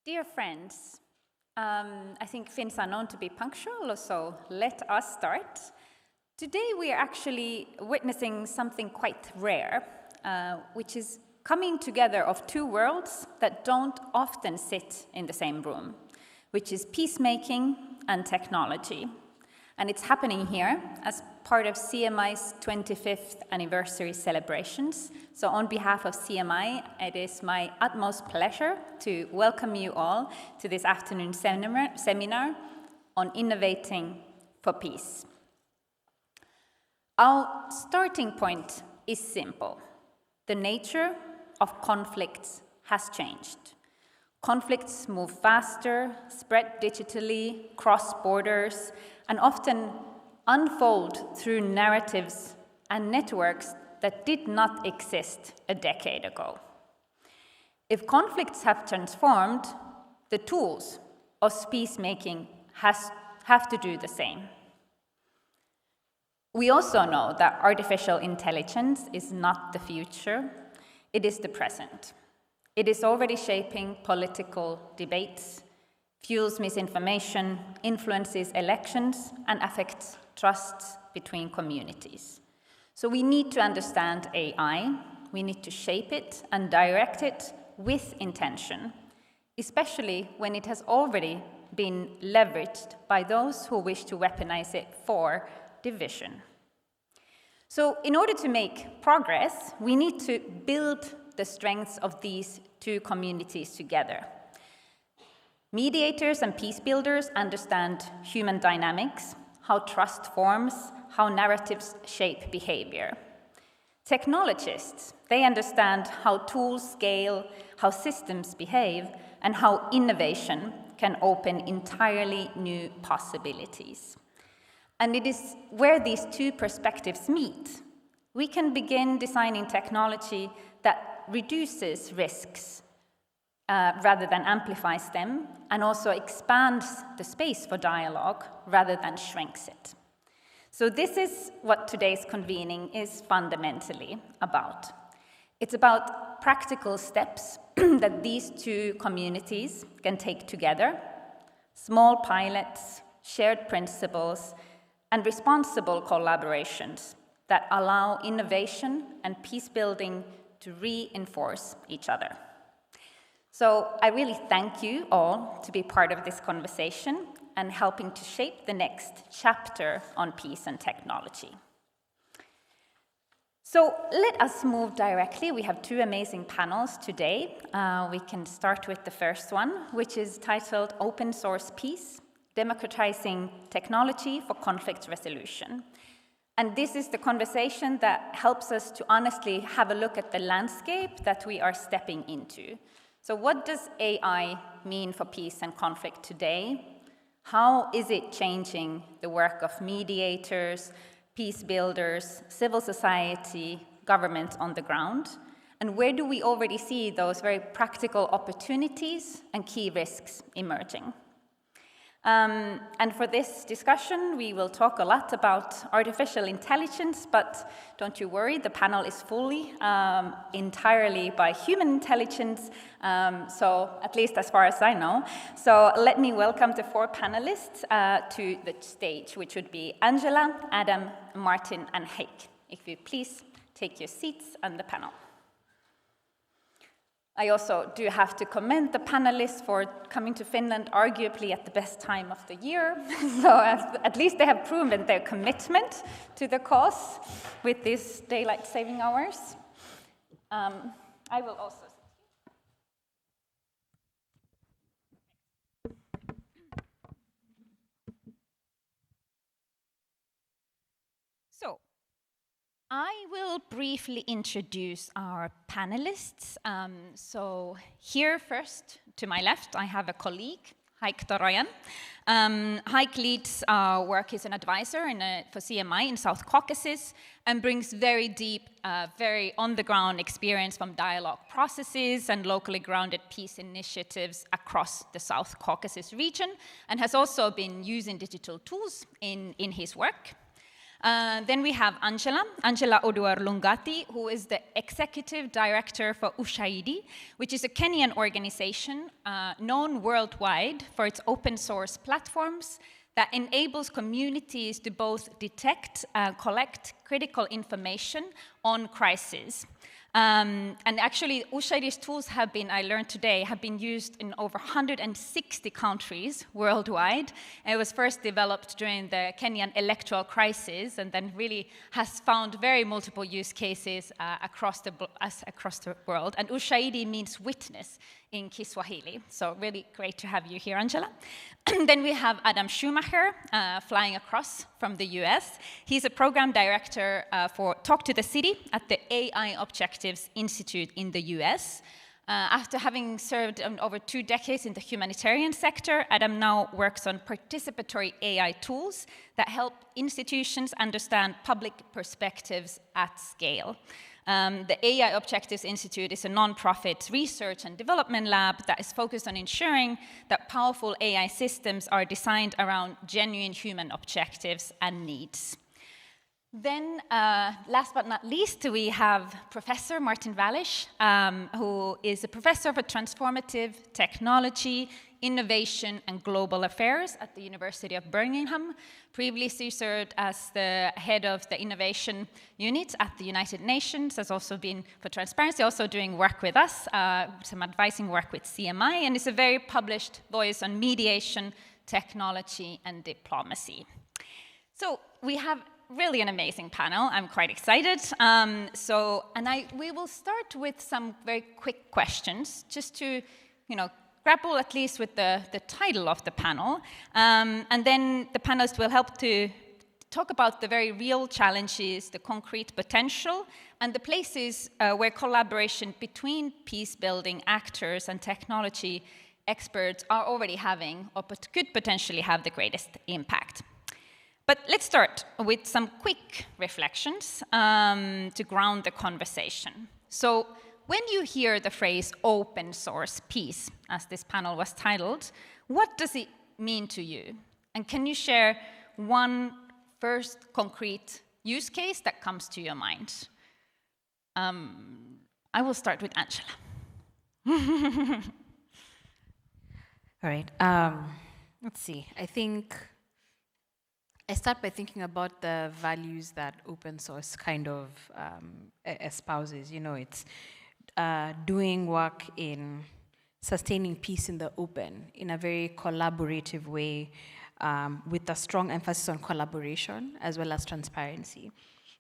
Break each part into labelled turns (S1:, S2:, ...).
S1: Dear friends, I think Finns are known to be punctual, so let us start. Today we are actually witnessing something quite rare, which is coming together of two worlds that don't often sit in the same room, which is peacemaking and technology. And it's happening here as part of CMI's 25th anniversary celebrations. So on behalf of CMI, it is my utmost pleasure to welcome you all to this afternoon seminar on innovating for peace. Our starting point is simple. The nature of conflicts has changed. Conflicts move faster, spread digitally, cross borders, and often unfold through narratives and networks that did not exist a decade ago. If conflicts have transformed, the tools of peacemaking have to do the same. We also know that artificial intelligence is not the future, it is the present. It is already shaping political debates, fuels misinformation, influences elections, and affects trust between communities. So we need to understand AI, we need to shape it and direct it with intention, especially when it has already been leveraged by those who wish to weaponize it for division. So in order to make progress, we need to build the strengths of these two communities together. Mediators and peace builders understand human dynamics, how trust forms, how narratives shape behavior. Technologists, they understand how tools scale, how systems behave, and how innovation can open entirely new possibilities. And it is where these two perspectives meet. We can begin designing technology that reduces risks rather than amplifies them, and also expands the space for dialogue rather than shrinks it. So this is what today's convening is fundamentally about. It's about practical steps that these two communities can take together, small pilots, shared principles, and responsible collaborations that allow innovation and peace building to reinforce each other. So I really thank you all to be part of this conversation and helping to shape the next chapter on peace and technology. So let us move directly. We have two amazing panels today. We can start with the first one, which is titled Open Source Peace, Democratizing Technology for Conflict Resolution. And this is the conversation that helps us to honestly have a look at the landscape that we are stepping into. So what does AI mean for peace and conflict today? How is it changing the work of mediators, peace builders, civil society, government on the ground? And where do we already see those very practical opportunities and key risks emerging? And for this discussion, we will talk a lot about artificial intelligence, but don't you worry, the panel is fully, entirely by human intelligence, so at least as far as I know. So let me welcome the four panelists to the stage, which would be Angela, Adam, Martin, and Hayk. If you please take your seats on the panel. I also do have to commend the panelists for coming to Finland arguably at the best time of the year. So at least they have proven their commitment to the cause with these daylight saving hours. I will also... So, I will briefly introduce our panelists. So here first, to my left, I have a colleague, Hayk Toroyan. Hayk leads our work as an advisor for CMI in South Caucasus and brings very deep, very on-the-ground experience from dialogue processes and locally grounded peace initiatives across the South Caucasus region, and has also been using digital tools in his work. Then we have Angela Oduor Lungati, who is the executive director for Ushahidi, which is a Kenyan organization known worldwide for its open source platforms that enables communities to both detect and collect critical information on crises. And actually, Ushahidi's tools have been, I learned today, have been used in over 160 countries worldwide. And it was first developed during the Kenyan electoral crisis, and then really has found very multiple use cases across the world. And Ushahidi means witness in Kiswahili. So really great to have you here, Angela. Then we have Adam Schumacher flying across from the US. He's a program director for Talk to the City at the AI Objectives Institute in the US. After having served over 2 decades in the humanitarian sector, Adam now works on participatory AI tools that help institutions understand public perspectives at scale. The AI Objectives Institute is a non-profit research and development lab that is focused on ensuring that powerful AI systems are designed around genuine human objectives and needs. Then, last but not least, we have Professor Martin Wählisch, who is a professor for transformative technology, innovation, and global affairs at the University of Birmingham. Previously served as the head of the innovation unit at the United Nations, has also been, for transparency, also doing work with us, some advising work with CMI, and is a very published voice on mediation, technology, and diplomacy. So we have really an amazing panel. I'm quite excited. We will start with some very quick questions, just to, grapple at least with the title of the panel. And then the panelists will help to talk about the very real challenges, the concrete potential, and the places where collaboration between peace-building actors and technology experts are already having, or could potentially have, the greatest impact. But let's start with some quick reflections to ground the conversation. So when you hear the phrase open source peace, as this panel was titled, what does it mean to you? And can you share one first concrete use case that comes to your mind? I will start with Angela.
S2: All right. Let's see. I think I start by thinking about the values that open source kind of espouses. It's doing work in sustaining peace in the open in a very collaborative way, with a strong emphasis on collaboration as well as transparency.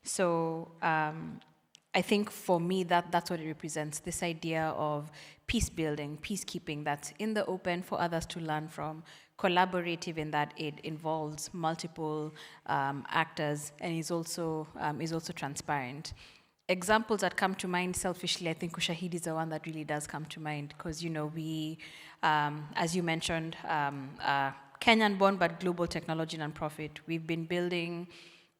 S2: So I think for me that's what it represents, this idea of peace building, peacekeeping that's in the open for others to learn from, collaborative in that it involves multiple actors and is also transparent. Examples that come to mind selfishly, I think Ushahidi is the one that really does come to mind because, we, as you mentioned, Kenyan-born but global technology nonprofit. We've been building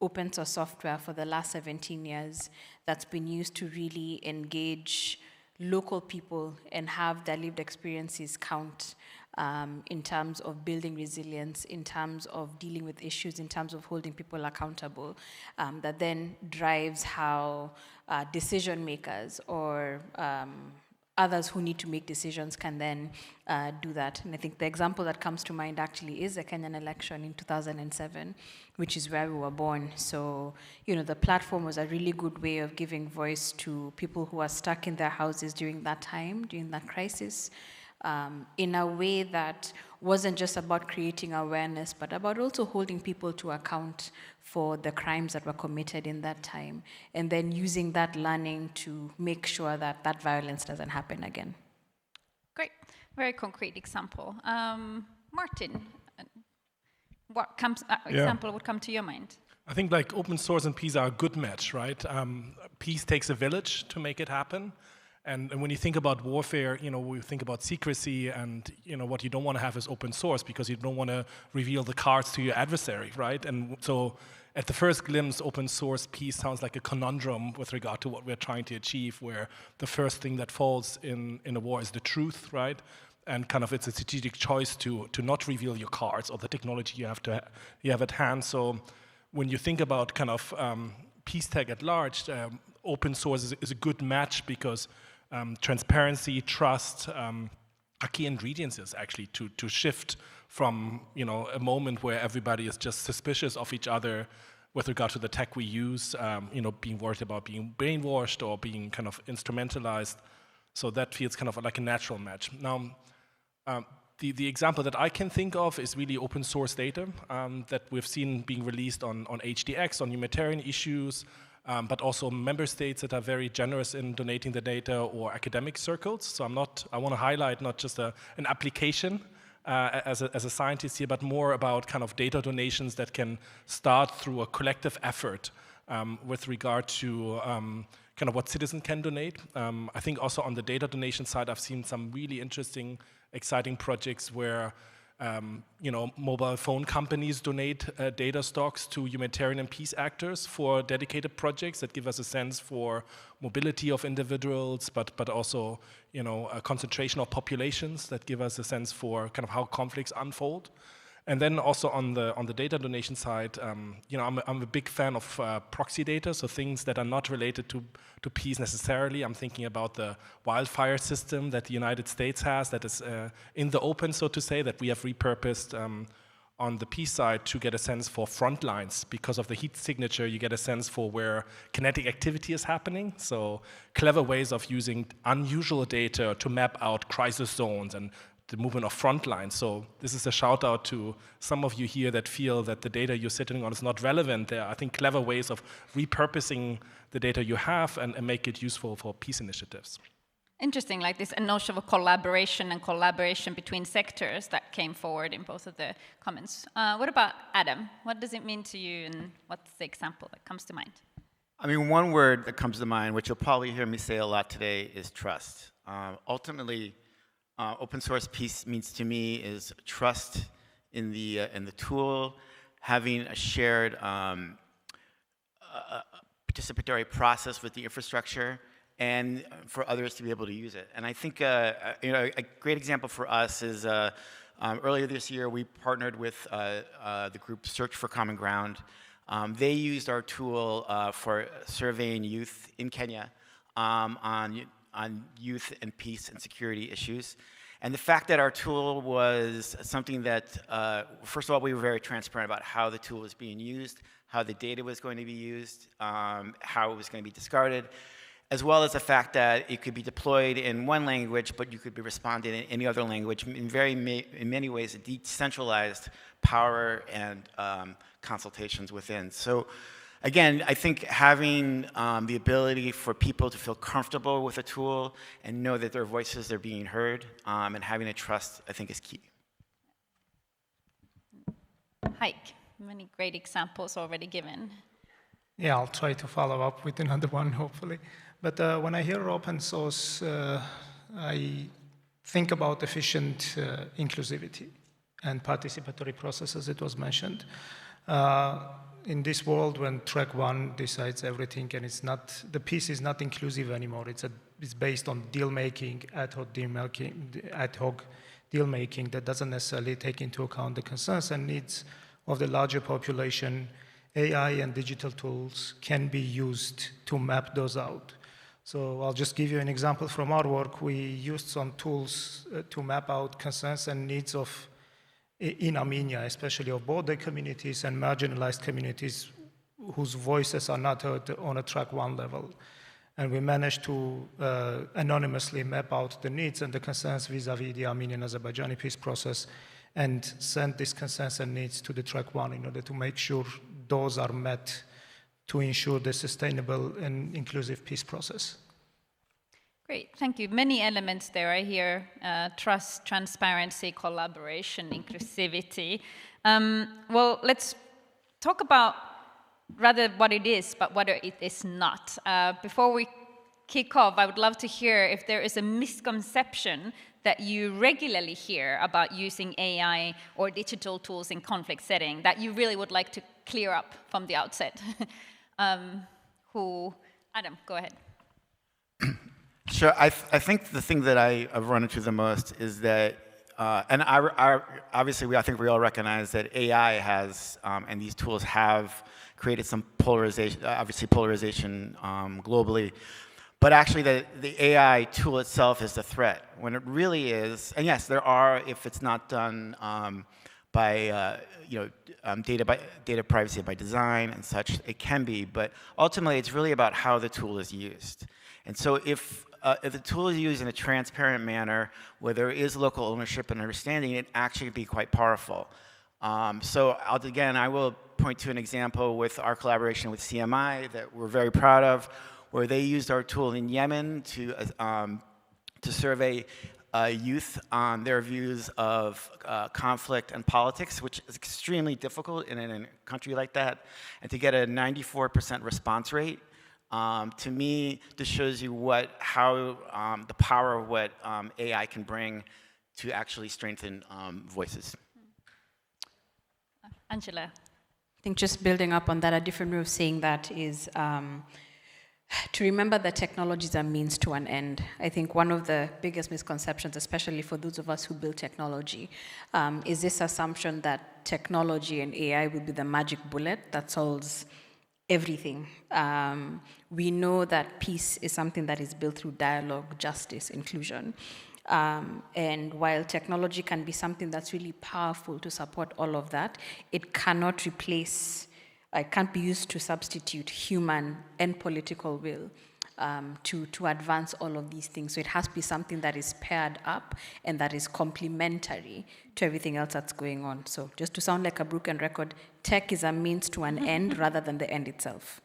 S2: open source software for the last 17 years that's been used to really engage local people and have their lived experiences count in terms of building resilience, in terms of dealing with issues, in terms of holding people accountable, that then drives how decision makers or others who need to make decisions can then do that. And I think the example that comes to mind actually is the Kenyan election in 2007, which is where we were born. So, the platform was a really good way of giving voice to people who are stuck in their houses during that time, during that crisis, in a way that wasn't just about creating awareness, but about also holding people to account for the crimes that were committed in that time, and then using that learning to make sure that that violence doesn't happen again.
S1: Great, very concrete example. Martin, what example would come to your mind?
S3: I think open source and peace are a good match, right? Peace takes a village to make it happen. And when you think about warfare, we think about secrecy, and what you don't want to have is open source because you don't want to reveal the cards to your adversary, right? And so at the first glimpse, open source peace sounds like a conundrum with regard to what we're trying to achieve, where the first thing that falls in a war is the truth, right? And kind of it's a strategic choice to not reveal your cards or the technology you have at hand. So when you think about kind of peace tech at large, open source is a good match because transparency, trust are key ingredients actually to shift from a moment where everybody is just suspicious of each other with regard to the tech we use, being worried about being brainwashed or being kind of instrumentalized. So that feels kind of like a natural match. Now, the example that I can think of is really open source data that we've seen being released on HDX, on humanitarian issues, but also member states that are very generous in donating the data, or academic circles. So I want to highlight not just an application as a scientist here, but more about kind of data donations that can start through a collective effort with regard to kind of what citizens can donate. I think also on the data donation side, I've seen some really interesting, exciting projects where mobile phone companies donate data stocks to humanitarian and peace actors for dedicated projects that give us a sense for mobility of individuals, but also a concentration of populations that give us a sense for kind of how conflicts unfold. And then also on the data donation side, I'm a big fan of proxy data, so things that are not related to peace necessarily. I'm thinking about the wildfire system that the United States has, that is in the open, so to say, that we have repurposed on the peace side to get a sense for front lines. Because of the heat signature, you get a sense for where kinetic activity is happening. So clever ways of using unusual data to map out crisis zones and the movement of front lines. So this is a shout out to some of you here that feel that the data you're sitting on is not relevant. There are, I think, clever ways of repurposing the data you have and make it useful for peace initiatives.
S1: Interesting, like this notion of collaboration between sectors that came forward in both of the comments. What about Adam? What does it mean to you, and what's the example that comes to mind?
S4: I mean, one word that comes to mind, which you'll probably hear me say a lot today, is trust. Ultimately, open source peace means to me is trust in the tool, having a shared participatory process with the infrastructure, and for others to be able to use it. And I think a great example for us is earlier this year we partnered with the group Search for Common Ground. They used our tool for surveying youth in Kenya on youth and peace and security issues. And the fact that our tool was something that, first of all, we were very transparent about how the tool was being used, how the data was going to be used, how it was going to be discarded, as well as the fact that it could be deployed in one language, but you could be responding in any other language. In many ways, a decentralized power and consultations within. So again, I think having the ability for people to feel comfortable with a tool and know that their voices are being heard and having a trust, I think, is key.
S1: Hayk, many great examples already given.
S5: Yeah, I'll try to follow up with another one, hopefully. But when I hear open source, I think about efficient inclusivity and participatory processes, it was mentioned. In this world, when track one decides everything, and the piece is not inclusive anymore. It's based on deal making, ad hoc deal making that doesn't necessarily take into account the concerns and needs of the larger population. AI and digital tools can be used to map those out. So I'll just give you an example from our work. We used some tools to map out concerns and needs in Armenia, especially of border communities and marginalized communities whose voices are not heard on a track one level. And we managed to anonymously map out the needs and the concerns vis-a-vis the Armenian-Azerbaijani peace process and send these concerns and needs to the track one in order to make sure those are met to ensure the sustainable and inclusive peace process.
S1: Great, thank you. Many elements there. I hear trust, transparency, collaboration, inclusivity. Well, let's talk about rather what it is, but what it is not. Before we kick off, I would love to hear if there is a misconception that you regularly hear about using AI or digital tools in conflict setting that you really would like to clear up from the outset. Adam, go ahead.
S4: Sure. I think the thing that I've run into the most is that obviously, I think we all recognize that AI has, and these tools have created some polarization, obviously polarization globally. But actually, the AI tool itself is the threat, when it really is. And yes, there are, if it's not done by data privacy by design and such, it can be. But ultimately, it's really about how the tool is used. And so, if the tool is used in a transparent manner, where there is local ownership and understanding, it actually be quite powerful. So again, I will point to an example with our collaboration with CMI that we're very proud of, where they used our tool in Yemen to survey youth on their views of conflict and politics, which is extremely difficult in a country like that, and to get a 94% response rate. To me, this shows you how the power of what AI can bring to actually strengthen voices.
S1: Angela.
S2: I think just building up on that, a different way of saying that is to remember that technologies are means to an end. I think one of the biggest misconceptions, especially for those of us who build technology, is this assumption that technology and AI will be the magic bullet that solves everything. We know that peace is something that is built through dialogue, justice, inclusion. And while technology can be something that's really powerful to support all of that, it cannot replace, it can't be used to substitute human and political will to advance all of these things. So it has to be something that is paired up and that is complementary to everything else that's going on. So just to sound like a broken record, tech is a means to an end rather than the end itself.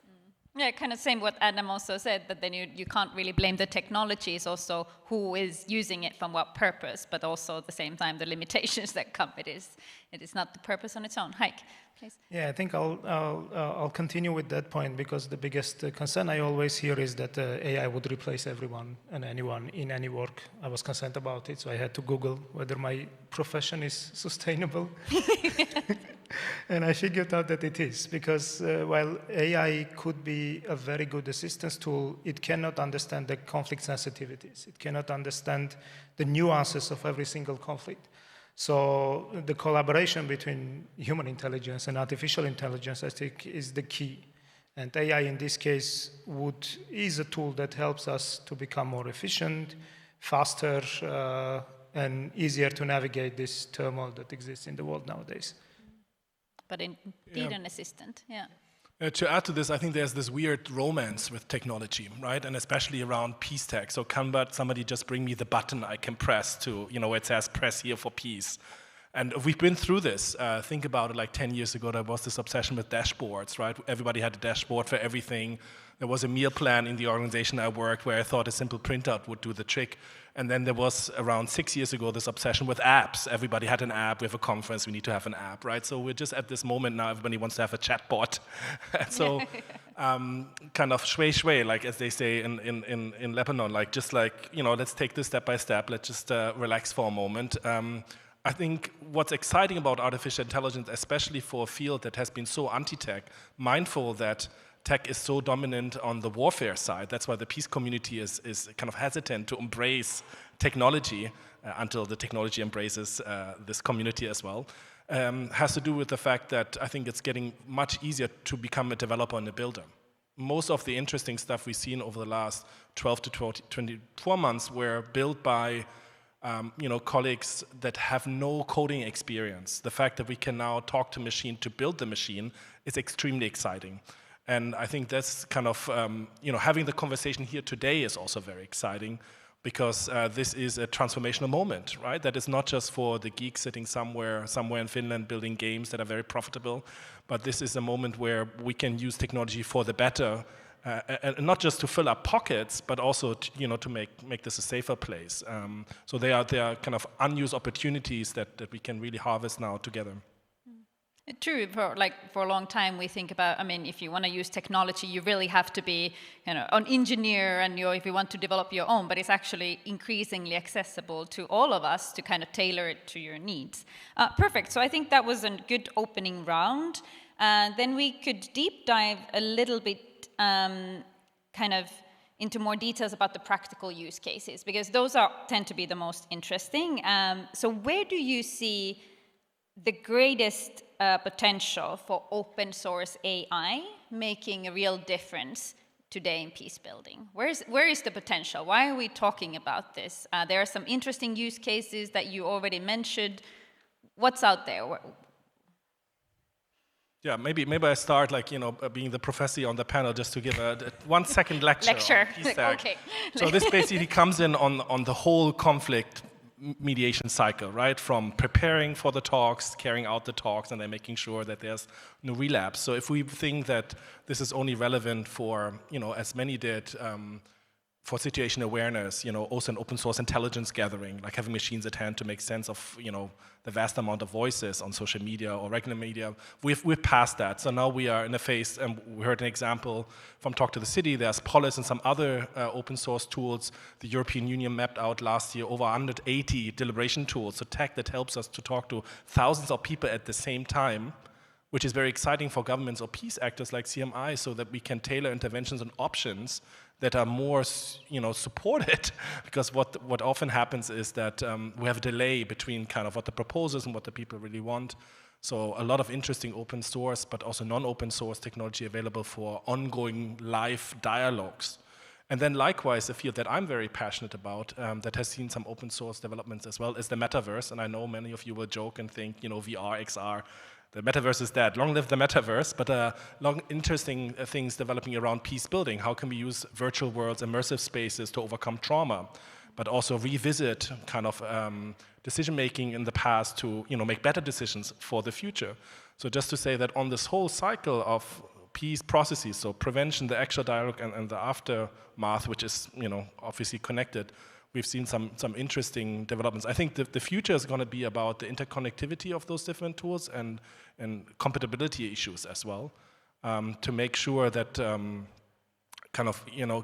S1: Yeah, kind of same what Adam also said, that then you can't really blame the technology. It's also who is using it for what purpose, but also at the same time the limitations that come. It is not the purpose on its own. Hayk, please.
S5: Yeah, I think I'll continue with that point, because the biggest concern I always hear is that AI would replace everyone and anyone in any work. I was concerned about it, so I had to Google whether my profession is sustainable. And I figured out that it is, because while AI could be a very good assistance tool, it cannot understand the conflict sensitivities. It cannot understand the nuances of every single conflict. So the collaboration between human intelligence and artificial intelligence, I think, is the key. And AI in this case is a tool that helps us to become more efficient, faster, and easier to navigate this turmoil that exists in the world nowadays.
S1: But indeed an assistant, yeah.
S3: To add to this, I think there's this weird romance with technology, right? And especially around peace tech. So can somebody just bring me the button I can press to, it says press here for peace. And we've been through this. Think about it, like 10 years ago, there was this obsession with dashboards, right? Everybody had a dashboard for everything. There was a meal plan in the organization I worked where I thought a simple printout would do the trick. And then there was, around 6 years ago, this obsession with apps. Everybody had an app. We have a conference. We need to have an app, right? So we're just at this moment now, everybody wants to have a chatbot. So kind of shui, like as they say in Lebanon, let's take this step by step. Let's just relax for a moment. I think what's exciting about artificial intelligence, especially for a field that has been so anti-tech, mindful that tech is so dominant on the warfare side. That's why the peace community is kind of hesitant to embrace technology until the technology embraces this community as well. Has to do with the fact that I think it's getting much easier to become a developer and a builder. Most of the interesting stuff we've seen over the last 12 to 24 months were built by colleagues that have no coding experience. The fact that we can now talk to machine to build the machine is extremely exciting. And I think that's kind of, having the conversation here today is also very exciting, because this is a transformational moment, right? That is not just for the geeks sitting somewhere in Finland building games that are very profitable, but this is a moment where we can use technology for the better, and not just to fill our pockets, but also to make this a safer place. So there are kind of unused opportunities that we can really harvest now together.
S1: True. For a long time, we think about, if you want to use technology, you really have to be, an engineer, and if you want to develop your own. But it's actually increasingly accessible to all of us to kind of tailor it to your needs. Perfect. So I think that was a good opening round. Then we could deep dive a little bit, kind of into more details about the practical use cases, because those tend to be the most interesting. So where do you see the greatest potential for open source AI making a real difference today in peace building? Where is the potential? Why are we talking about this? There are some interesting use cases that you already mentioned. What's out there?
S3: Yeah, maybe I start being the professor on the panel just to give a 1 second lecture. On peace tech.
S1: Okay.
S3: So this basically comes in on the whole conflict mediation cycle, right? From preparing for the talks, carrying out the talks, and then making sure that there's no relapse. So if we think that this is only relevant for, as many did, for situation awareness, also an open source intelligence gathering, like having machines at hand to make sense of, the vast amount of voices on social media or regular media. We've passed that. So now we are in a phase, and we heard an example from Talk to the City. There's Polis and some other open source tools. The European Union mapped out last year over 180 deliberation tools, so tech that helps us to talk to thousands of people at the same time, which is very exciting for governments or peace actors like CMI, so that we can tailor interventions and options that are more, supported. Because what often happens is that we have a delay between kind of what the proposals and what the people really want. So a lot of interesting open source, but also non-open source technology available for ongoing live dialogues. And then likewise, a field that I'm very passionate about, that has seen some open source developments as well, is the metaverse. And I know many of you will joke and think, VR, XR, the metaverse is dead. Long live the metaverse, but interesting things developing around peace building. How can we use virtual worlds, immersive spaces to overcome trauma, but also revisit kind of decision making in the past to make better decisions for the future. So just to say that on this whole cycle of peace processes, so prevention, the actual dialogue, and the aftermath, which is obviously connected, we've seen some interesting developments. I think the future is going to be about the interconnectivity of those different tools and compatibility issues as well, to make sure that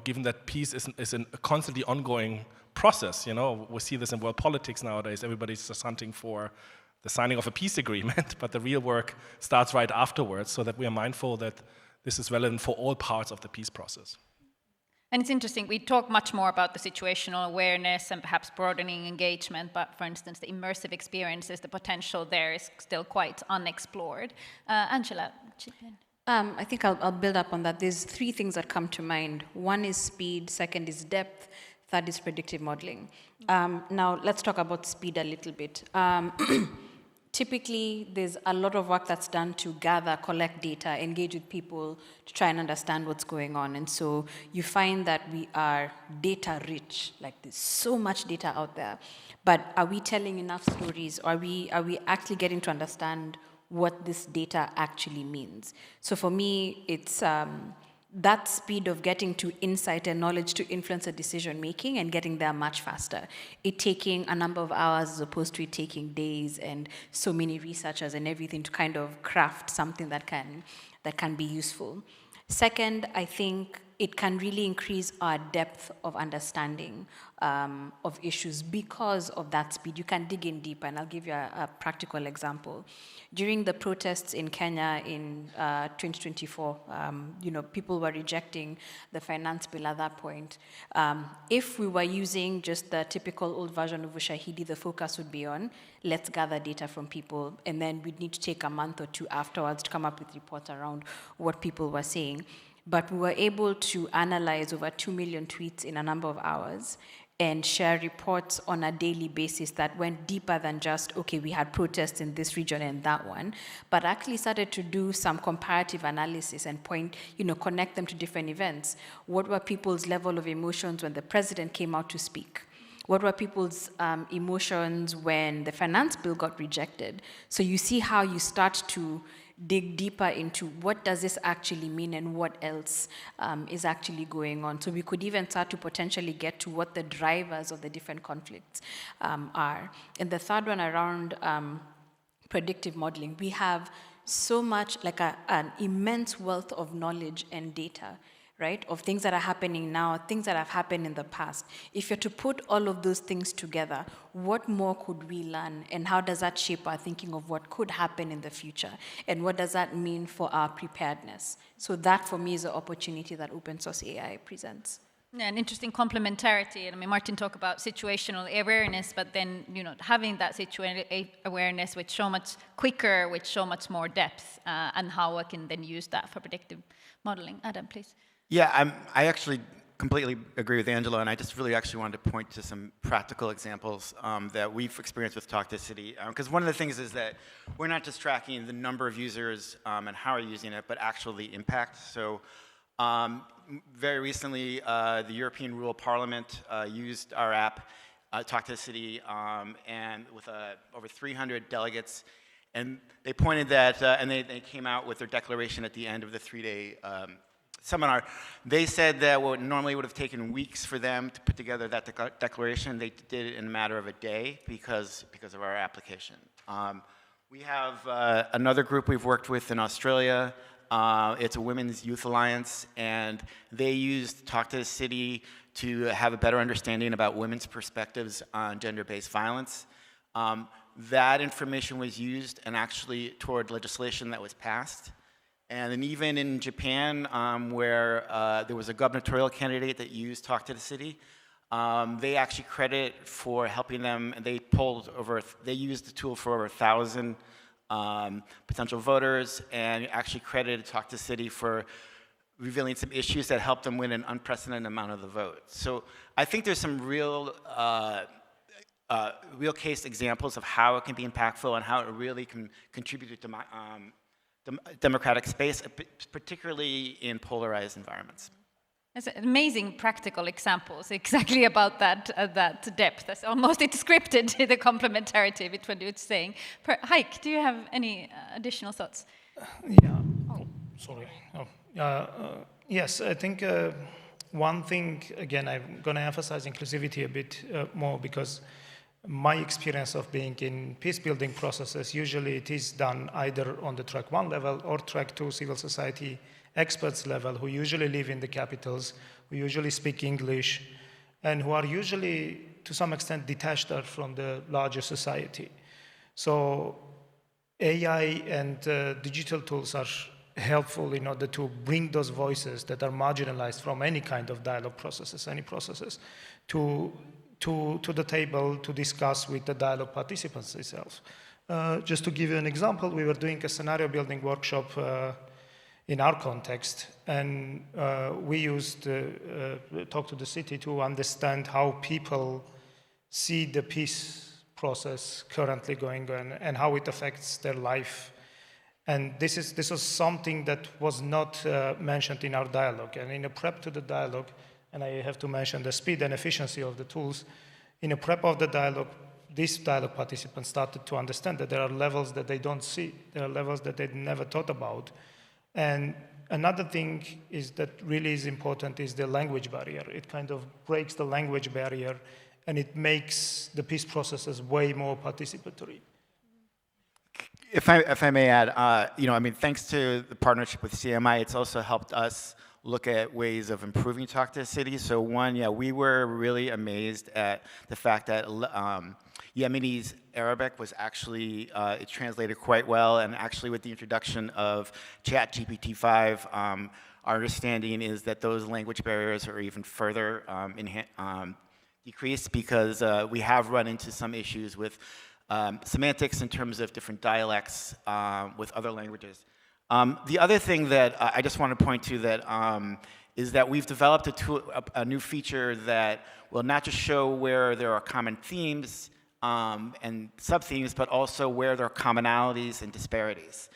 S3: given that peace is a constantly ongoing process. We see this in world politics nowadays. Everybody's just hunting for the signing of a peace agreement, but the real work starts right afterwards, so that we are mindful that this is relevant for all parts of the peace process.
S1: And it's interesting, we talk much more about the situational awareness and perhaps broadening engagement, but for instance, the immersive experiences, the potential there is still quite unexplored. Angela, chip in.
S2: I think I'll build up on that. There's 3 things that come to mind. One is speed, second is depth, third is predictive modeling. Now, let's talk about speed a little bit. Typically, there's a lot of work that's done to gather, collect data, engage with people to try and understand what's going on. And so you find that we are data rich, like there's so much data out there. But are we telling enough stories? Or are we actually getting to understand what this data actually means? So for me, it's that speed of getting to insight and knowledge to influence a decision making and getting there much faster. It taking a number of hours as opposed to it taking days and so many researchers and everything to kind of craft something that can be useful. Second, I think it can really increase our depth of understanding of issues because of that speed. You can dig in deeper, and I'll give you a practical example. During the protests in Kenya in 2024, people were rejecting the finance bill at that point. If we were using just the typical old version of Ushahidi, the focus would be on, let's gather data from people, and then we'd need to take a month or 2 afterwards to come up with reports around what people were saying. But we were able to analyze over 2 million tweets in a number of hours and share reports on a daily basis that went deeper than just, okay, we had protests in this region and that one, but actually started to do some comparative analysis and connect them to different events. What were people's level of emotions when the president came out to speak? What were people's emotions when the finance bill got rejected? So you see how you start to dig deeper into what does this actually mean and what else is actually going on. So we could even start to potentially get to what the drivers of the different conflicts are. And the third one around predictive modeling, we have so much, like an immense wealth of knowledge and data, right, of things that are happening now, things that have happened in the past. If you're to put all of those things together, what more could we learn, and how does that shape our thinking of what could happen in the future, and what does that mean for our preparedness? So that, for me, is the opportunity that open source AI presents.
S1: Yeah, an interesting complementarity. I mean, Martin talked about situational awareness, but then, having that situational awareness with so much quicker, with so much more depth, and how I can then use that for predictive modeling. Adam, please.
S4: Yeah, I actually completely agree with Angela, and I just really actually wanted to point to some practical examples that we've experienced with Talk2City. Because one of the things is that we're not just tracking the number of users and how are using it, but actually the impact. So very recently, the European Rural Parliament used our app, Talk2City, and with over 300 delegates, and they pointed that, and they came out with their declaration at the end of the 3-day seminar. They said that what normally would have taken weeks for them to put together that declaration, they did it in a matter of a day because of our application. We have another group we've worked with in Australia. It's a Women's Youth Alliance, and they used Talk2City to have a better understanding about women's perspectives on gender-based violence. That information was used and actually toward legislation that was passed. And then even in Japan, where there was a gubernatorial candidate that used Talk2City, they actually credit for helping them, and they used the tool for over 1,000 potential voters, and actually credited Talk2City for revealing some issues that helped them win an unprecedented amount of the vote. So I think there's some real case examples of how it can be impactful and how it really can contribute to democratic space, particularly in polarized environments.
S1: That's amazing practical examples exactly about that depth. That's almost scripted, the complementarity between what you're saying. Hayk, do you have any additional thoughts?
S5: Yeah. Oh, sorry. Yes, I think one thing, again, I'm going to emphasize inclusivity a bit more because my experience of being in peace-building processes, usually it is done either on the track 1 level or track 2 civil society experts level, who usually live in the capitals, who usually speak English, and who are usually, to some extent, detached from the larger society. So AI and digital tools are helpful in order to bring those voices that are marginalized from any kind of dialogue processes, any processes, to the table to discuss with the dialogue participants themselves. Just to give you an example, we were doing a scenario building workshop in our context, and we used Talk2City to understand how people see the peace process currently going on and how it affects their life. And this was something that was not mentioned in our dialogue. And in a prep to the dialogue, and I have to mention the speed and efficiency of the tools, in a prep of the dialogue, these dialogue participants started to understand that there are levels that they don't see, there are levels that they never thought about. And another thing is that really is important is the language barrier. It kind of breaks the language barrier, and it makes the peace processes way more participatory.
S4: If I may add, thanks to the partnership with CMI, it's also helped us look at ways of improving Talk2City. So one, we were really amazed at the fact that Yemeni's Arabic was actually, it translated quite well, and actually with the introduction of ChatGPT-5, our understanding is that those language barriers are even further decreased, because we have run into some issues with semantics in terms of different dialects with other languages. The other thing that I just want to point to that is that we've developed a new feature that will not just show where there are common themes and sub-themes, but also where there are commonalities and disparities.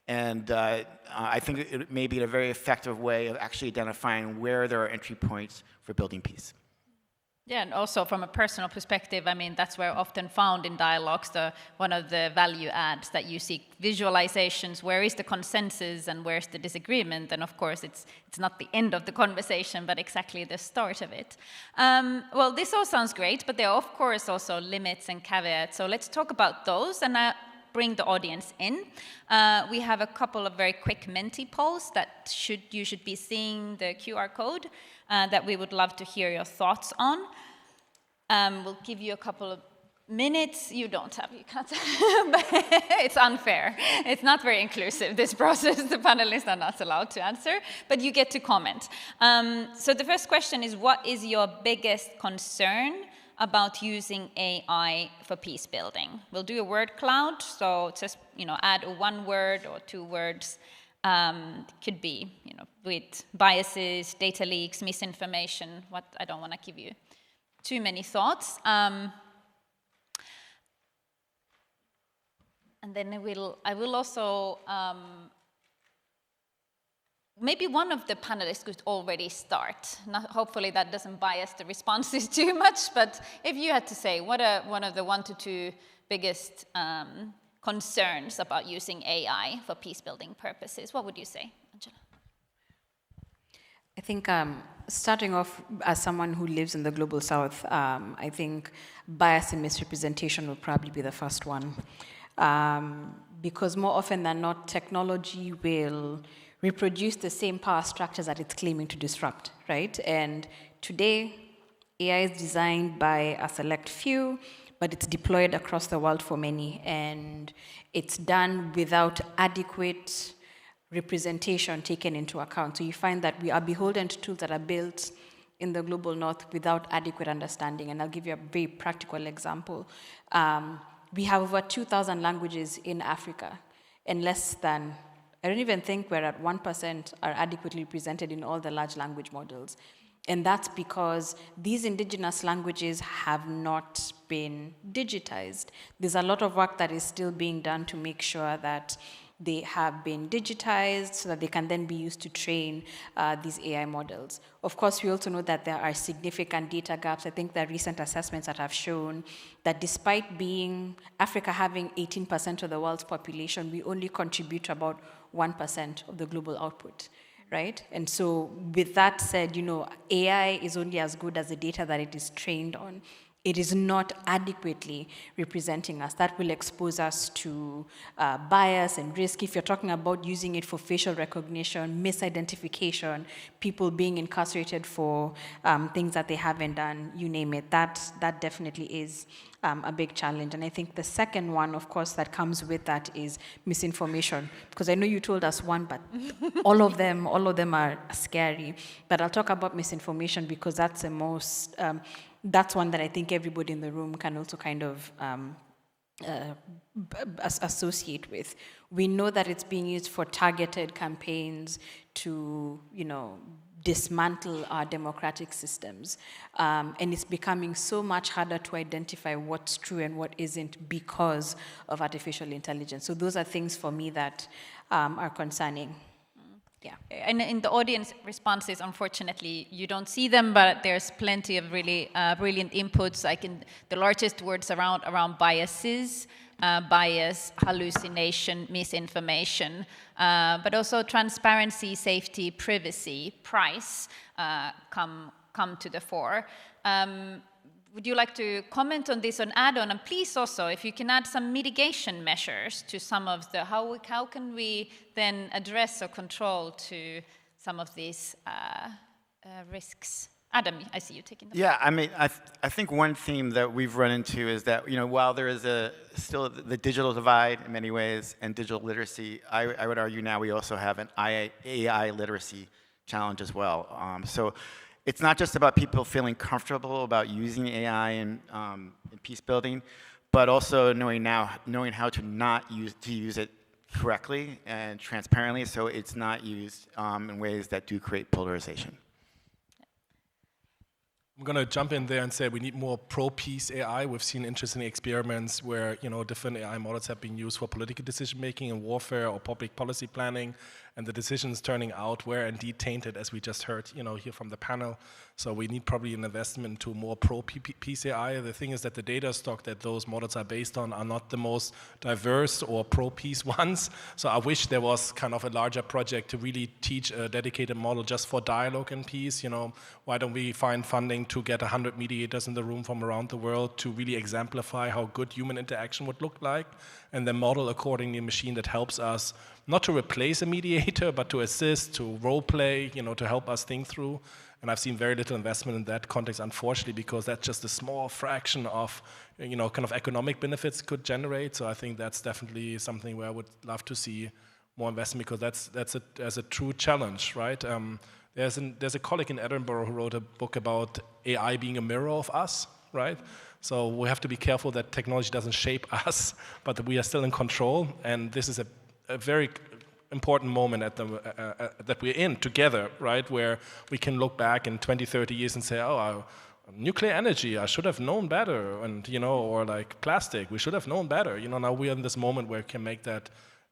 S4: And I think it may be a very effective way of actually identifying where there are entry points for building peace.
S1: Yeah, and also from a personal perspective, I mean, that's where often found in dialogues, one of the value adds that you seek visualizations, where is the consensus and where's the disagreement, and of course it's not the end of the conversation, but exactly the start of it. Well, this all sounds great, but there are of course also limits and caveats, so let's talk about those and bring the audience in. We have a couple of very quick Menti polls that you should be seeing the QR code that we would love to hear your thoughts on. We'll give you a couple of minutes you don't have, you can't. But it's unfair. It's not very inclusive, this process. The panelists are not allowed to answer, but you get to comment. So the first question is, what is your biggest concern about using AI for peace building? We'll do a word cloud, so just add one word or two words. Could be with biases, data leaks, misinformation. I don't want to give you too many thoughts. And then I will also, maybe one of the panelists could already start. Hopefully that doesn't bias the responses too much, but if you had to say, what are one of the 1 to 2 biggest concerns about using AI for peace-building purposes, what would you say, Angela?
S2: I think starting off as someone who lives in the global south, I think bias and misrepresentation will probably be the first one. Because more often than not, technology will reproduce the same power structures that it's claiming to disrupt, right? And today, AI is designed by a select few, but it's deployed across the world for many, and it's done without adequate representation taken into account. So you find that we are beholden to tools that are built in the global north without adequate understanding, and I'll give you a very practical example. We have over 2,000 languages in Africa, and less than, I don't even think we're at 1% are adequately represented in all the large language models. And that's because these indigenous languages have not been digitized. There's a lot of work that is still being done to make sure that they have been digitized so that they can then be used to train these AI models. Of course, we also know that there are significant data gaps. I think there are recent assessments that have shown that despite Africa having 18% of the world's population, we only contribute to about 1% of the global output. Right? And so with that said, AI is only as good as the data that it is trained on. It is not adequately representing us. That will expose us to bias and risk. If you're talking about using it for facial recognition, misidentification, people being incarcerated for things that they haven't done, you name it, that definitely is a big challenge. And I think the second one, of course, that comes with that is misinformation. Because I know you told us one, but all of them are scary. But I'll talk about misinformation because that's the most, that's one that I think everybody in the room can also kind of associate with. We know that it's being used for targeted campaigns to, dismantle our democratic systems. And it's becoming so much harder to identify what's true and what isn't because of artificial intelligence. So those are things for me that are concerning. Yeah.
S1: And in the audience responses, unfortunately, you don't see them, but there's plenty of really brilliant inputs. The largest words around biases, bias, hallucination, misinformation, but also transparency, safety, privacy, price come to the fore. Would you like to comment on this on add-on? And please also, if you can add some mitigation measures to some of the, how can we then address or control to some of these risks? Adam, I see you taking the
S4: Yeah, I mean, I think one theme that we've run into is that, while there is still the digital divide in many ways and digital literacy, I would argue now we also have an AI literacy challenge as well. So it's not just about people feeling comfortable about using AI in peace building, but also knowing how to use it correctly and transparently, so it's not used in ways that do create polarization.
S3: I'm going to jump in there and say we need more pro-peace AI. We've seen interesting experiments where different AI models have been used for political decision-making and warfare or public policy planning, and the decisions turning out were indeed tainted, as we just heard here from the panel. So we need probably an investment into more pro-peace AI. The thing is that the data stock that those models are based on are not the most diverse or pro-peace ones. So I wish there was kind of a larger project to really teach a dedicated model just for dialogue and peace. Why don't we find funding to get 100 mediators in the room from around the world to really exemplify how good human interaction would look like, and then model accordingly a machine that helps us not to replace a mediator, but to assist, to role play, to help us think through. And I've seen very little investment in that context, unfortunately, because that's just a small fraction of, kind of economic benefits could generate. So I think that's definitely something where I would love to see more investment, because that's a true challenge, right? There's a colleague in Edinburgh who wrote a book about AI being a mirror of us, right? So we have to be careful that technology doesn't shape us, but that we are still in control. And this is a very important moment that we're in together, right? Where we can look back in 20, 30 years and say, nuclear energy, I should have known better. And, or like plastic, we should have known better. Now we are in this moment where we can make that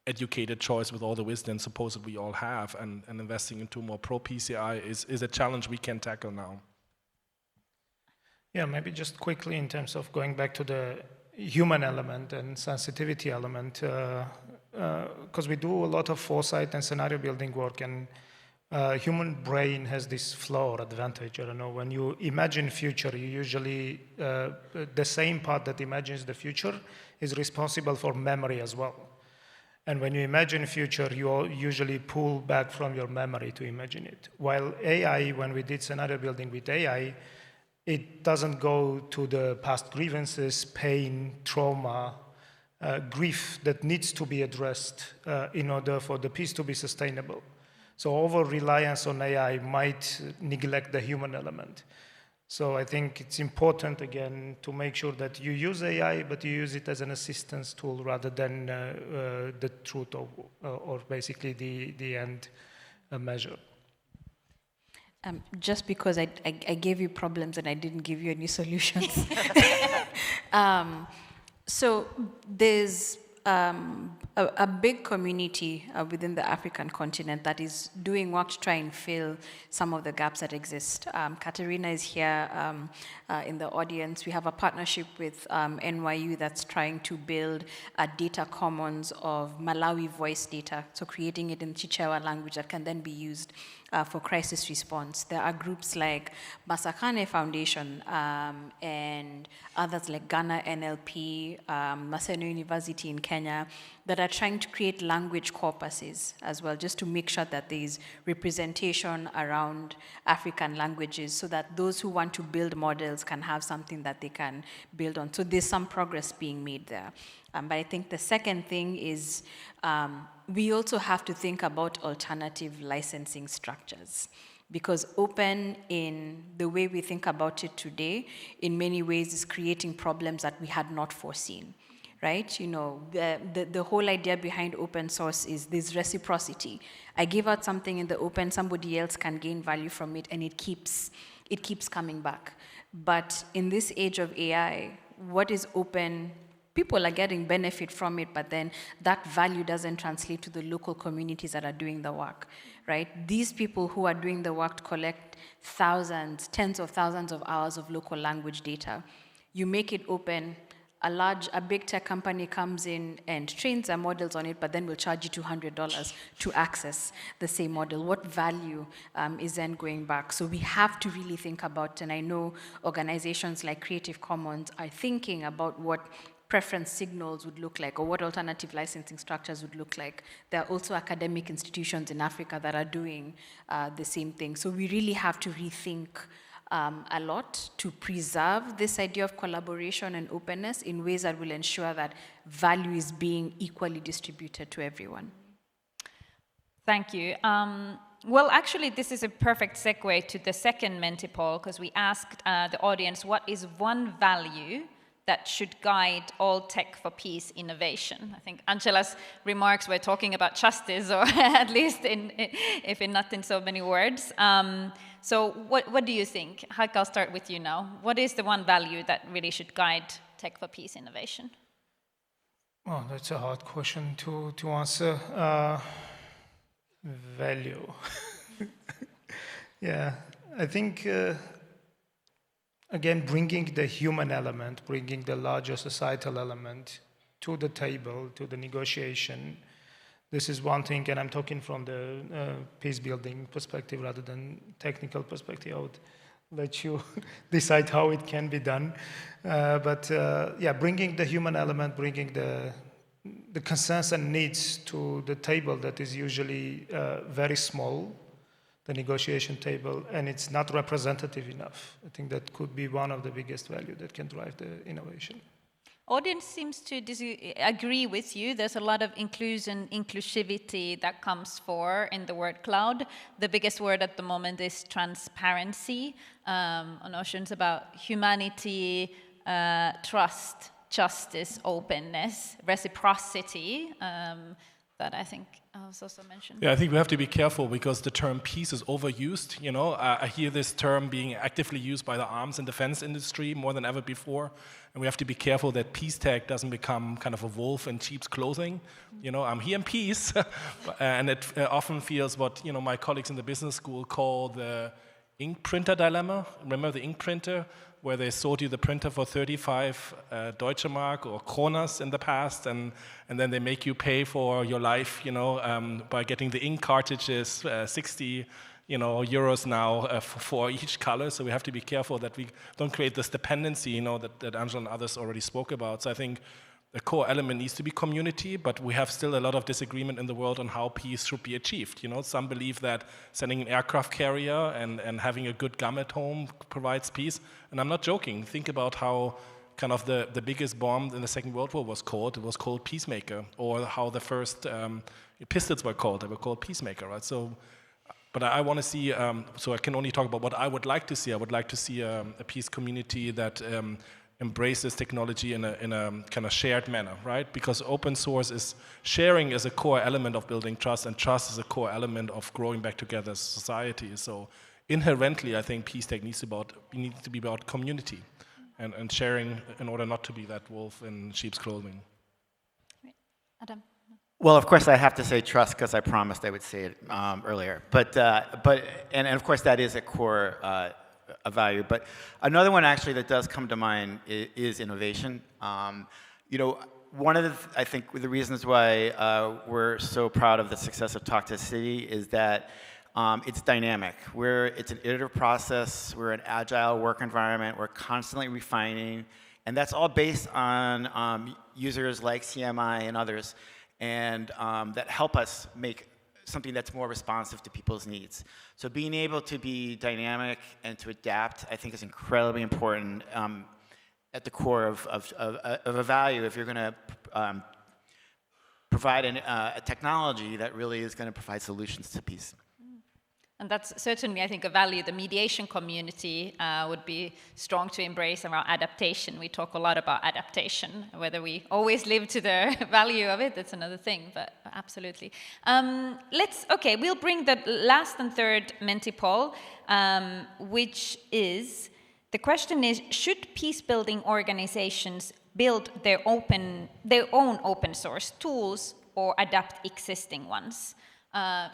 S3: educated choice with all the wisdom supposedly we all have, and investing into more pro-PCI is a challenge we can tackle now.
S5: Yeah, maybe just quickly in terms of going back to the human element and sensitivity element, because we do a lot of foresight and scenario building work, and human brain has this flaw or advantage. I don't know, when you imagine future, you usually, the same part that imagines the future is responsible for memory as well. And when you imagine future, you usually pull back from your memory to imagine it. While AI, when we did scenario building with AI, it doesn't go to the past grievances, pain, trauma, grief that needs to be addressed in order for the peace to be sustainable. So over-reliance on AI might neglect the human element. So I think it's important, again, to make sure that you use AI, but you use it as an assistance tool rather than the truth or basically the end measure.
S2: Just because I gave you problems and I didn't give you any solutions. So there's a big community within the African continent that is doing work to try and fill some of the gaps that exist. Katerina is here in the audience. We have a partnership with NYU that's trying to build a data commons of Malawi voice data, so creating it in Chichewa language that can then be used for crisis response. There are groups like Masakane Foundation and others like Ghana NLP, Maseno University in Kenya, that are trying to create language corpuses as well, just to make sure that there is representation around African languages, so that those who want to build models can have something that they can build on. So there's some progress being made there. But I think the second thing is we also have to think about alternative licensing structures, because open, in the way we think about it today, in many ways is creating problems that we had not foreseen, right? The whole idea behind open source is this reciprocity. I give out something in the open, somebody else can gain value from it, and it keeps coming back. But in this age of AI, what is open? People are getting benefit from it, but then that value doesn't translate to the local communities that are doing the work, right? These people who are doing the work to collect thousands, tens of thousands of hours of local language data, you make it open, a big tech company comes in and trains their models on it, but then will charge you $200 to access the same model. What value is then going back? So we have to really think about, and I know organizations like Creative Commons are thinking about what preference signals would look like, or what alternative licensing structures would look like. There are also academic institutions in Africa that are doing the same thing. So we really have to rethink a lot to preserve this idea of collaboration and openness in ways that will ensure that value is being equally distributed to everyone.
S1: Thank you. Well, actually, this is a perfect segue to the second Menti poll, because we asked the audience, what is one value that should guide all tech for peace innovation? I think Angela's remarks were talking about justice, or at least if not in so many words. So what do you think? Hayk, I'll start with you now. What is the one value that really should guide tech for peace innovation?
S5: Oh, that's a hard question to answer. Value. Yeah, I think again, bringing the human element, bringing the larger societal element to the table, to the negotiation. This is one thing, and I'm talking from the peace-building perspective rather than technical perspective. I would let you decide how it can be done. But bringing the human element, bringing the concerns and needs to the table that is usually very small, the negotiation table, and it's not representative enough. I think that could be one of the biggest value that can drive the innovation.
S1: Audience seems to agree with you. There's a lot of inclusion, inclusivity that comes for in the word cloud. The biggest word at the moment is transparency, notions about humanity, trust, justice, openness, reciprocity, that I think was also mentioned.
S3: Yeah, I think we have to be careful because the term peace is overused. You know, I hear this term being actively used by the arms and defense industry more than ever before. And we have to be careful that peace tag doesn't become kind of a wolf in sheep's clothing. You know, I'm here in peace. And it often feels what, you know, my colleagues in the business school call the ink printer dilemma. Remember the ink printer, where they sold you the printer for 35 Deutsche Mark or Kronas in the past, and then they make you pay for your life, you know, by getting the ink cartridges, 60 euros now for each color. So we have to be careful that we don't create this dependency, you know, that Angela and others already spoke about. So I think the core element needs to be community, but we have still a lot of disagreement in the world on how peace should be achieved. You know, some believe that sending an aircraft carrier and having a good gum at home provides peace. And I'm not joking. Think about how kind of the biggest bomb in the Second World War was called. It was called Peacemaker, or how the first pistols were called. They were called Peacemaker, right? So, but I want to see, so I can only talk about what I would like to see. I would like to see a peace community that embraces technology in a kind of shared manner, right? Because open source is sharing is a core element of building trust, and trust is a core element of growing back together as a society. So inherently, I think peace tech needs to be about community and sharing in order not to be that wolf in sheep's clothing.
S1: Adam.
S4: Well, of course, I have to say trust because I promised I would say it earlier. But of course, that is a core a value. But another one actually that does come to mind is innovation. You know, one of the, I think the reasons why we're so proud of the success of Talk to the City is that it's dynamic. It's an iterative process. We're an agile work environment. We're constantly refining. And that's all based on users like CMI and others, and that help us make something that's more responsive to people's needs. So being able to be dynamic and to adapt, I think, is incredibly important at the core of a value if you're going to provide a technology that really is going to provide solutions to peace.
S1: And that's certainly, I think, a value the mediation community would be strong to embrace around adaptation. We talk a lot about adaptation. Whether we always live to the value of it, that's another thing, but absolutely. We'll bring the last and third Menti poll, which is, the question is, should peace-building organizations build their own open source tools or adapt existing ones?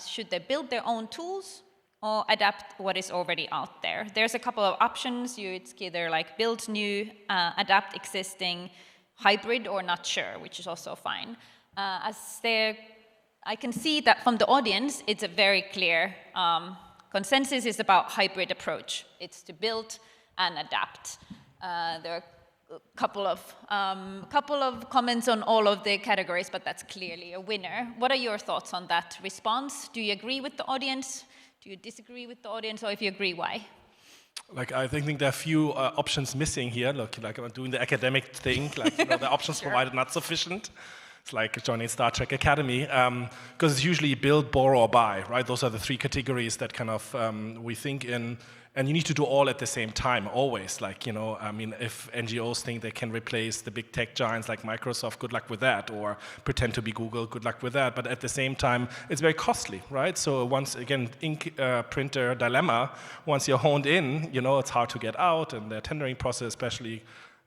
S1: Should they build their own tools or adapt what is already out there? There's a couple of options. It's either like build new, adapt existing, hybrid, or not sure, which is also fine. I can see that from the audience, it's a very clear consensus is about hybrid approach. It's to build and adapt. There are a couple of comments on all of the categories, but that's clearly a winner. What are your thoughts on that response? Do you agree with the audience? Do you disagree with the audience? Or if you agree, why?
S3: Like, I think there are a few options missing here. Look, like I'm doing the academic thing, like, you know, the options provided not sufficient. It's like joining Star Trek Academy, because it's usually build, borrow, or buy, right? Those are the three categories that kind of we think in. And you need to do all at the same time, always. Like, you know, I mean, if NGOs think they can replace the big tech giants like Microsoft, good luck with that. Or pretend to be Google, good luck with that. But at the same time, it's very costly, right? So once again, ink printer dilemma, once you're honed in, you know, it's hard to get out. And the tendering process, especially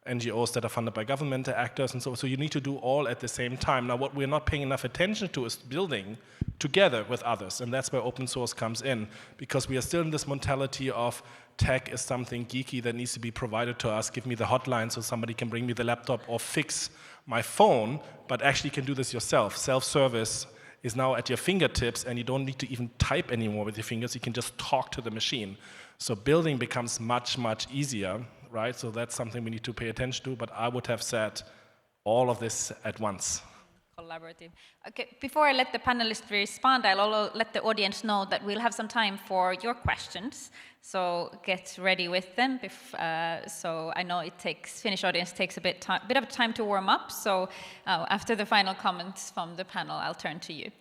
S3: NGOs that are funded by government actors and so you need to do all at the same time. Now, what we're not paying enough attention to is building together with others, and that's where open source comes in, because we are still in this mentality of tech is something geeky that needs to be provided to us. Give me the hotline so somebody can bring me the laptop or fix my phone, but actually you can do this yourself. Self-service is now at your fingertips, and you don't need to even type anymore with your fingers. You can just talk to the machine. So building becomes much, much easier, right? So that's something we need to pay attention to, but I would have said all of this at once.
S1: collaborative. Okay, before I let the panelists respond, I'll also let the audience know that we'll have some time for your questions. So get ready with them. So I know Finnish audience takes a bit of time to warm up. So after the final comments from the panel, I'll turn to you.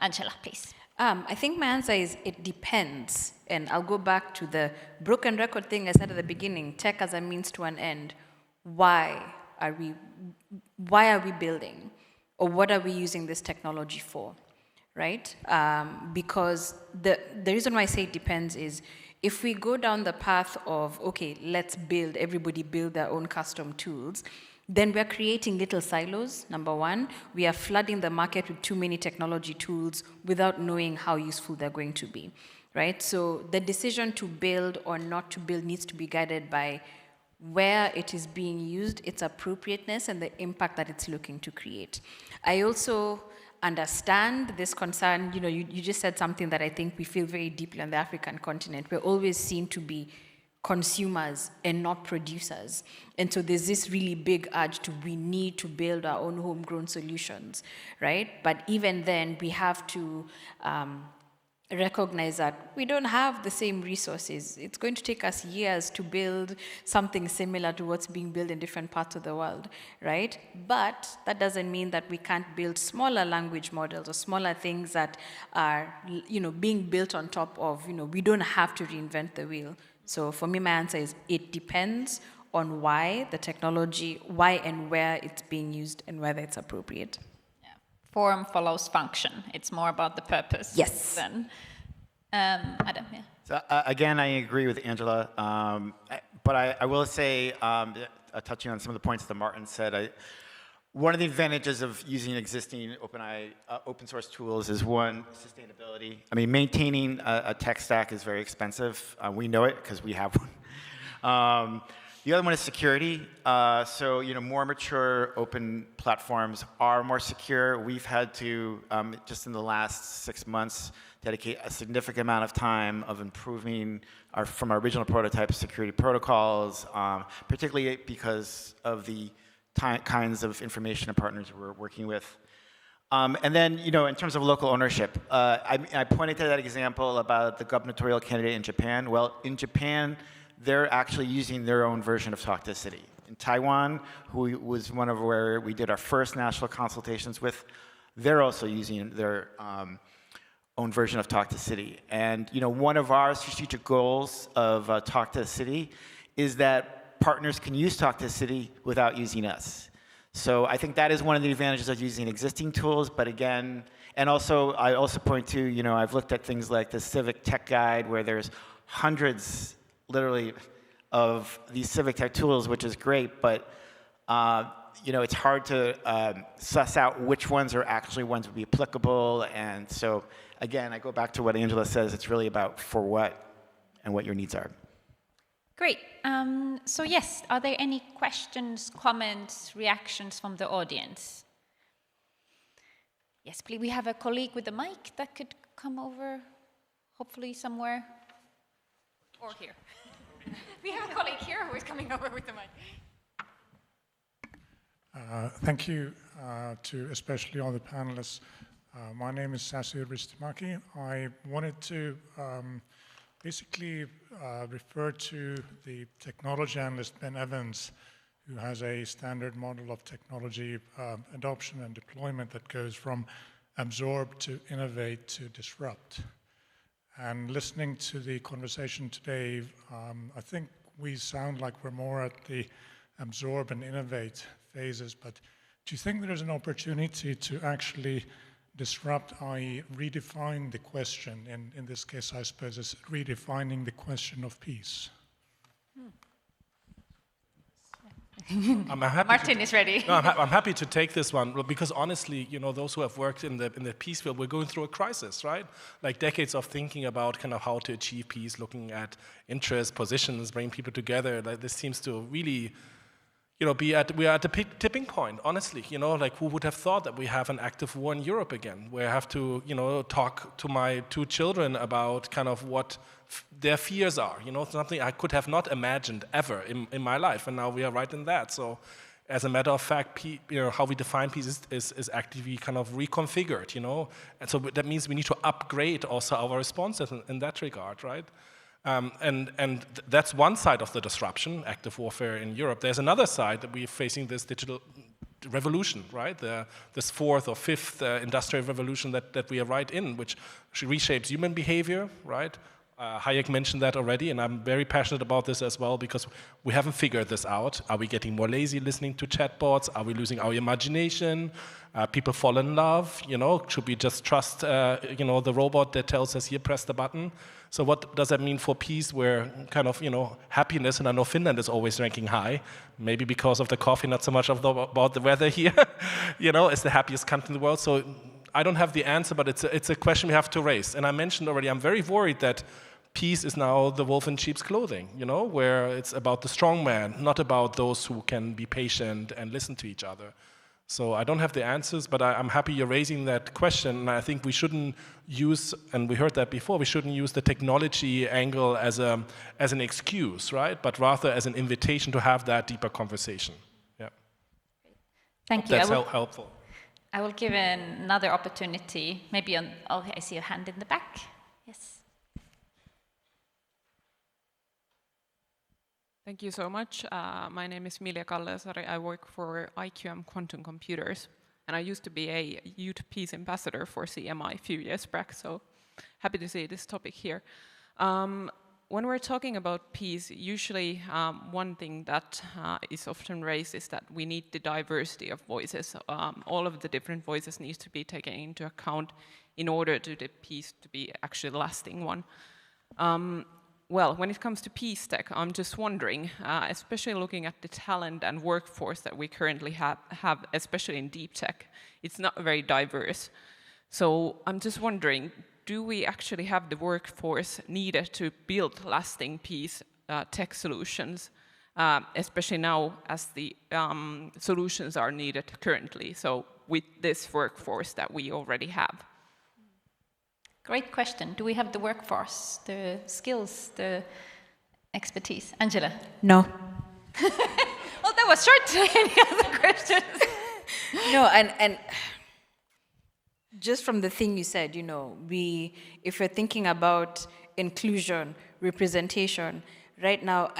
S1: Angela, please.
S2: I think my answer is it depends. And I'll go back to the broken record thing I said at the beginning, tech as a means to an end. Why are we building? Or what are we using this technology for, right? Because the reason why I say it depends is if we go down the path of, okay, let's everybody build their own custom tools, then we're creating little silos, number one. We are flooding the market with too many technology tools without knowing how useful they're going to be, right? So the decision to build or not to build needs to be guided by where it is being used, its appropriateness, and the impact that it's looking to create. I also understand this concern. You just said something that I think we feel very deeply on the African continent. We're always seen to be consumers and not producers. And so there's this really big urge we need to build our own homegrown solutions, right? But even then, we have to recognize that we don't have the same resources. It's going to take us years to build something similar to what's being built in different parts of the world, right? But that doesn't mean that we can't build smaller language models or smaller things that are, being built on top of, we don't have to reinvent the wheel. So for me, my answer is it depends on why the technology, why and where it's being used and whether it's appropriate.
S1: Form follows function. It's more about the purpose.
S2: Yes.
S1: Than Adam, yeah.
S4: So again, I agree with Angela, but I will say, touching on some of the points that Martin said, one of the advantages of using existing open source tools is one, sustainability. I mean, maintaining a tech stack is very expensive. We know it because we have one. The other one is security. So, more mature open platforms are more secure. We've had to, just in the last 6 months, dedicate a significant amount of time of improving from our original prototype security protocols, particularly because of the kinds of information and partners we're working with. And then, in terms of local ownership, I pointed to that example about the gubernatorial candidate in Japan. Well, in Japan, they're actually using their own version of Talk to the City. In Taiwan, who was one of where we did our first national consultations with, they're also using their own version of Talk to the City. And one of our strategic goals of Talk to the City is that partners can use Talk to the City without using us. So I think that is one of the advantages of using existing tools, but again, and also I also point to, I've looked at things like the Civic Tech Guide where there's hundreds literally of these civic tech tools, which is great, but it's hard to suss out which ones are actually ones would be applicable. And so again, I go back to what Angela says, it's really about for what and what your needs are.
S1: Great. So yes, are there any questions, comments, reactions from the audience? Yes, please. We have a colleague with a mic that could come over, hopefully somewhere, or here. We have a colleague here who is coming over with the mic.
S6: Thank you to especially all the panelists. My name is Sasi Ristimaki. I wanted to basically refer to the technology analyst Ben Evans, who has a standard model of technology adoption and deployment that goes from absorb to innovate to disrupt. And listening to the conversation today, I think we sound like we're more at the absorb and innovate phases, but do you think there is an opportunity to actually disrupt, i.e. redefine the question? In this case, I suppose it's redefining the question of peace.
S1: Martin is ready.
S3: No, I'm happy to take this one because honestly, those who have worked in the peace field, we're going through a crisis, right? Like decades of thinking about kind of how to achieve peace, looking at interests, positions, bringing people together. Like this seems to really, we are at the tipping point. Honestly, like who would have thought that we have an active war in Europe again, where I have to, talk to my 2 children about kind of what their fears are, something I could have not imagined ever in my life, and now we are right in that. So as a matter of fact, how we define peace is actively kind of reconfigured, and so that means we need to upgrade also our responses in that regard, right? And that's one side of the disruption, active warfare in Europe. There's another side that we're facing this digital revolution, right? This fourth or fifth industrial revolution that we are right in, which reshapes human behavior, right? Hayek mentioned that already, and I'm very passionate about this as well because we haven't figured this out. Are we getting more lazy listening to chatbots? Are we losing our imagination? People fall in love, Should we just trust, the robot that tells us, here, press the button? So what does that mean for peace where kind of, happiness, and I know Finland is always ranking high, maybe because of the coffee, not so much about the weather here, it's the happiest country in the world. So I don't have the answer, but it's a question we have to raise. And I mentioned already, I'm very worried that peace is now the wolf in sheep's clothing, where it's about the strong man, not about those who can be patient and listen to each other. So I don't have the answers, but I'm happy you're raising that question. And I think we shouldn't use, and we heard that before, we shouldn't use the technology angle as an excuse, right? But rather as an invitation to have that deeper conversation. Yeah.
S1: Thank you.
S3: That's helpful.
S1: I will give another opportunity, maybe I see a hand in the back. Yes.
S7: Thank you so much. My name is Milja Kallesaari. I work for IQM Quantum Computers, and I used to be a youth peace ambassador for CMI a few years back, so happy to see this topic here. When we're talking about peace, usually one thing that is often raised is that we need the diversity of voices. All of the different voices need to be taken into account in order to the peace to be actually a lasting one. Well, when it comes to peace tech, I'm just wondering, especially looking at the talent and workforce that we currently have, especially in deep tech, it's not very diverse. So I'm just wondering, do we actually have the workforce needed to build lasting peace tech solutions, especially now as the solutions are needed currently, so with this workforce that we already have?
S1: Great question. Do we have the workforce, the skills, the expertise? Angela?
S2: No.
S1: Well, that was short. Any other questions?
S2: No, and just from the thing you said, if we're thinking about inclusion, representation, right now,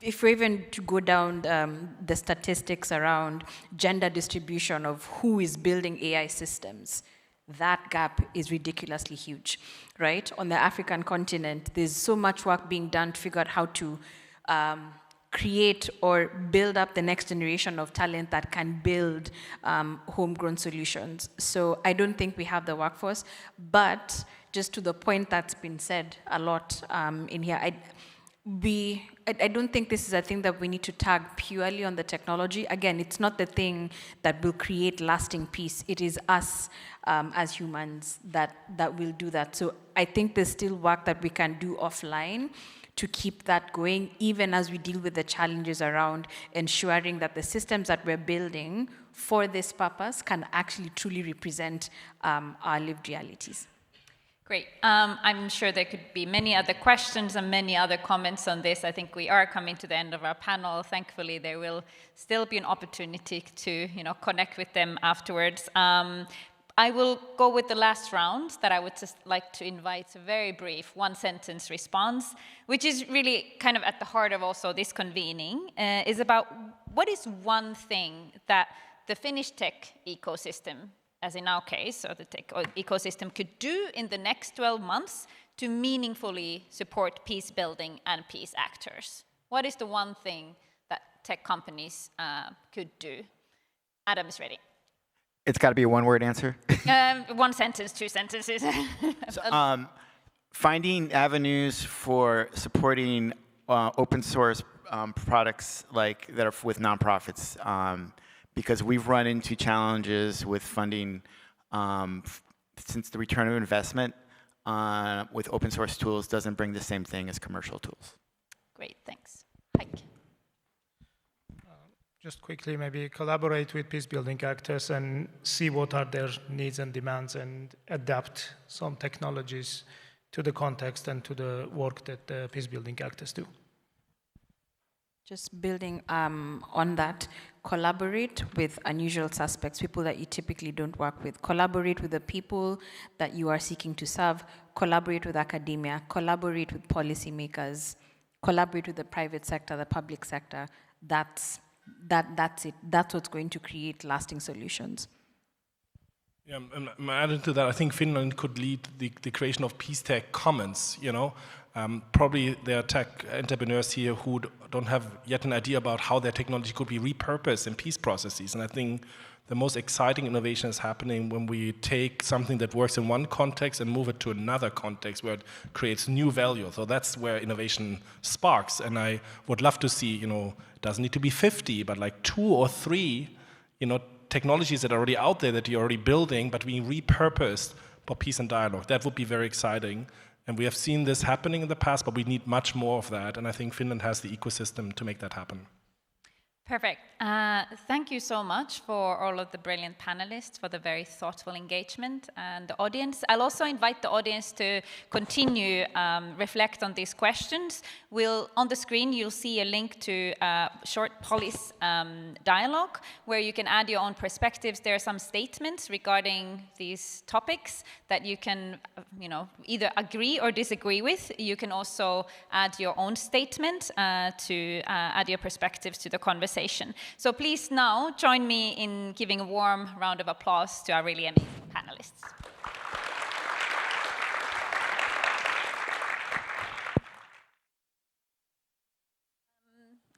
S2: if we're even to go down the statistics around gender distribution of who is building AI systems, that gap is ridiculously huge, right? On the African continent, there's so much work being done to figure out how to create or build up the next generation of talent that can build homegrown solutions. So I don't think we have the workforce, but just to the point that's been said a lot in here, I don't think this is a thing that we need to tag purely on the technology. Again, it's not the thing that will create lasting peace. It is us as humans that will do that. So I think there's still work that we can do offline to keep that going, even as we deal with the challenges around ensuring that the systems that we're building for this purpose can actually truly represent our lived realities.
S1: Great. I'm sure there could be many other questions and many other comments on this. I think we are coming to the end of our panel. Thankfully, there will still be an opportunity to connect with them afterwards. I will go with the last round that I would just like to invite a very brief one-sentence response, which is really kind of at the heart of also this convening, is about what is one thing that the Finnish tech ecosystem, as in our case, or the tech ecosystem, could do in the next 12 months to meaningfully support peace building and peace actors? What is the one thing that tech companies could do? Adam is ready.
S4: It's got to be a one-word answer.
S1: One sentence, two sentences.
S4: So, finding avenues for supporting open source products that are with nonprofits. Because we've run into challenges with funding since the return of investment with open source tools doesn't bring the same thing as commercial tools.
S1: Great, thanks. Hayk.
S5: Just quickly, maybe collaborate with peace-building actors and see what are their needs and demands and adapt some technologies to the context and to the work that the peace-building actors do.
S2: Just building on that, collaborate with unusual suspects, people that you typically don't work with. Collaborate with the people that you are seeking to serve. Collaborate with academia. Collaborate with policymakers. Collaborate with the private sector, the public sector. That's it. That's what's going to create lasting solutions.
S3: Yeah, and adding to that, I think Finland could lead the creation of peace tech commons, you know. Probably there are tech entrepreneurs here who don't have yet an idea about how their technology could be repurposed in peace processes. And I think the most exciting innovation is happening when we take something that works in one context and move it to another context where it creates new value. So that's where innovation sparks. And I would love to see, you know, it doesn't need to be 50, but like 2 or 3, you know, technologies that are already out there that you're already building, but being repurposed for peace and dialogue. That would be very exciting. And we have seen this happening in the past, but we need much more of that. And I think Finland has the ecosystem to make that happen.
S1: Perfect. Thank you so much for all of the brilliant panelists, for the very thoughtful engagement, and the audience. I'll also invite the audience to continue reflect on these questions. On the screen, you'll see a link to a short police dialogue where you can add your own perspectives. There are some statements regarding these topics that you can, you know, either agree or disagree with. You can also add your own statement to add your perspectives to the conversation. So please now join me in giving a warm round of applause to our really amazing panelists.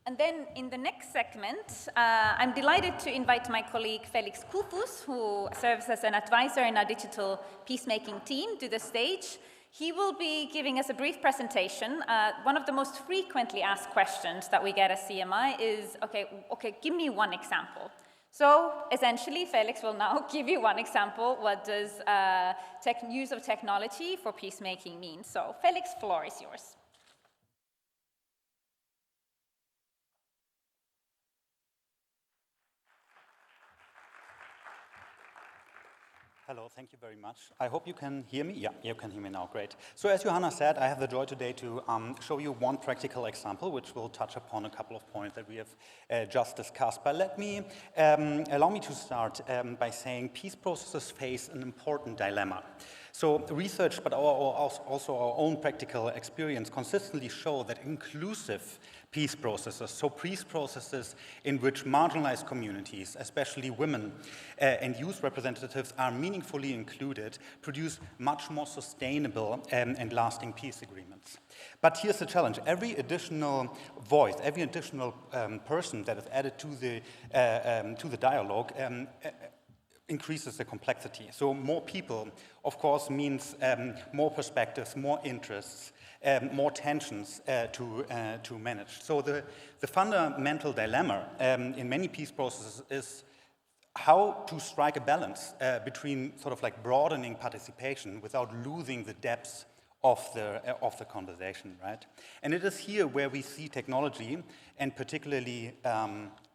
S1: And then in the next segment, I'm delighted to invite my colleague Felix Kulfus, who serves as an advisor in our digital peacemaking team, to the stage. He will be giving us a brief presentation. One of the most frequently asked questions that we get as CMI is, okay, give me one example. So essentially, Felix will now give you one example. What does use of technology for peacemaking mean? So Felix, floor is yours.
S8: Hello, thank you very much. I hope you can hear me. Yeah, you can hear me now, great. So as Johanna said, I have the joy today to show you one practical example, which will touch upon a couple of points that we have just discussed. But allow me to start by saying peace processes face an important dilemma. So research, but also our own practical experience consistently show that inclusive peace processes, so peace processes in which marginalized communities, especially women and youth representatives, are meaningfully included, produce much more sustainable and lasting peace agreements. But here's the challenge. Every additional voice, every additional person that is added to the dialogue increases the complexity. So more people, of course, means more perspectives, more interests, more tensions to manage. So the fundamental dilemma in many peace processes is how to strike a balance between sort of like broadening participation without losing the depths of the conversation, right? And it is here where we see technology, and particularly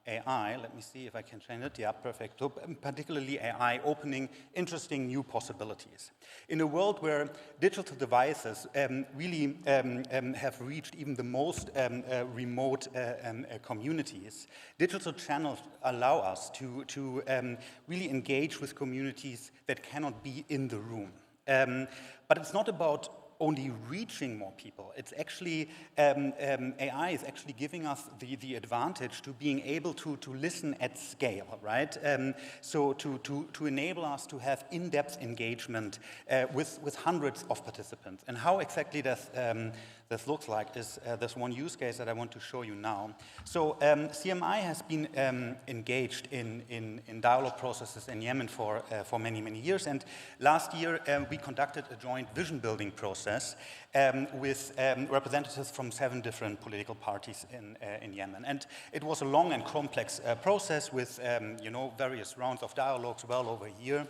S8: AI, let me see if I can change it, yeah, perfect. So particularly AI opening interesting new possibilities. In a world where digital devices really have reached even the most remote communities, digital channels allow us to really engage with communities that cannot be in the room. But it's not about only reaching more people. It's actually, AI is actually giving us the advantage to being able to listen at scale, right? So to enable us to have in-depth engagement with hundreds of participants. And how exactly this looks like is this one use case that I want to show you now. So CMI has been engaged in dialogue processes in Yemen for many, many years. And last year, we conducted a joint vision building process with representatives from 7 different political parties in Yemen. And it was a long and complex process with various rounds of dialogues well over a year.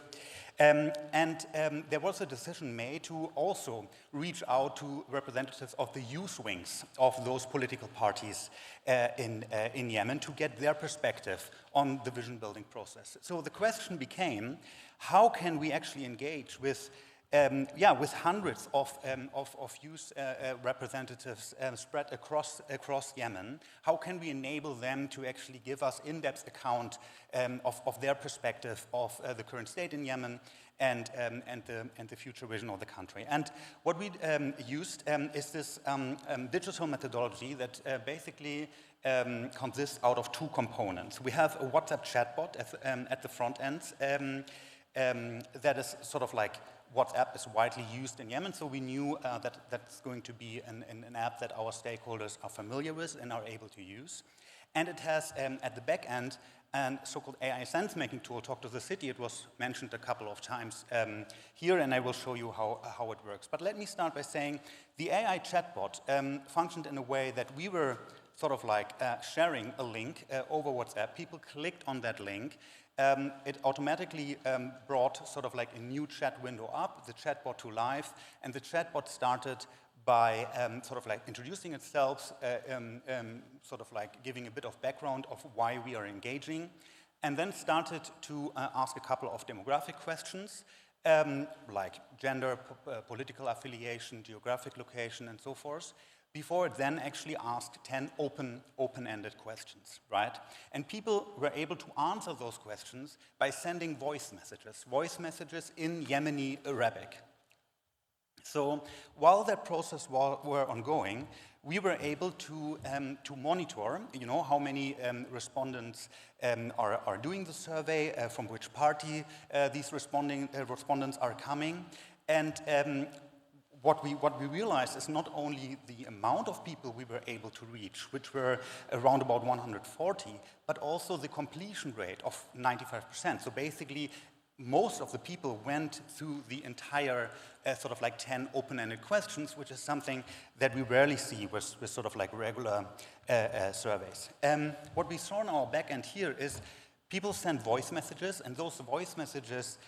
S8: There was a decision made to also reach out to representatives of the youth wings of those political parties in Yemen to get their perspective on the vision building process. So the question became, how can we actually engage with with hundreds of youth representatives spread across Yemen, how can we enable them to actually give us in-depth account of their perspective of the current state in Yemen and the future vision of the country? And what we used is this digital methodology that basically consists out of two components. We have a WhatsApp chatbot at the front end that is sort of like WhatsApp is widely used in Yemen, so we knew that that's going to be an app that our stakeholders are familiar with and are able to use. And it has, at the back end, a so-called AI sense-making tool, Talk to the City. It was mentioned a couple of times here, and I will show you how it works. But let me start by saying the AI chatbot functioned in a way that we were sort of like sharing a link over WhatsApp. People clicked on that link. It automatically brought sort of like a new chat window up, the chatbot to life, and the chatbot started by sort of like introducing itself, sort of like giving a bit of background of why we are engaging, and then started to ask a couple of demographic questions, like gender, political affiliation, geographic location, and so forth, before it then actually asked 10 open-ended questions, right? And people were able to answer those questions by sending voice messages in Yemeni Arabic. So while that process were ongoing, we were able to monitor, how many respondents are doing the survey, from which party these respondents are coming, and what we realized is not only the amount of people we were able to reach, which were around about 140, but also the completion rate of 95%. So basically, most of the people went through the entire sort of like 10 open-ended questions, which is something that we rarely see with sort of like regular surveys. What we saw in our back end here is people send voice messages, and those voice messages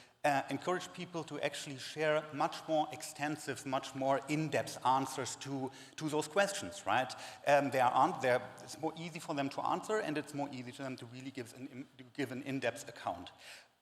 S8: encourage people to actually share much more extensive, much more in-depth answers to those questions, right? It's more easy for them to answer, and it's more easy for them to really give an in-depth account.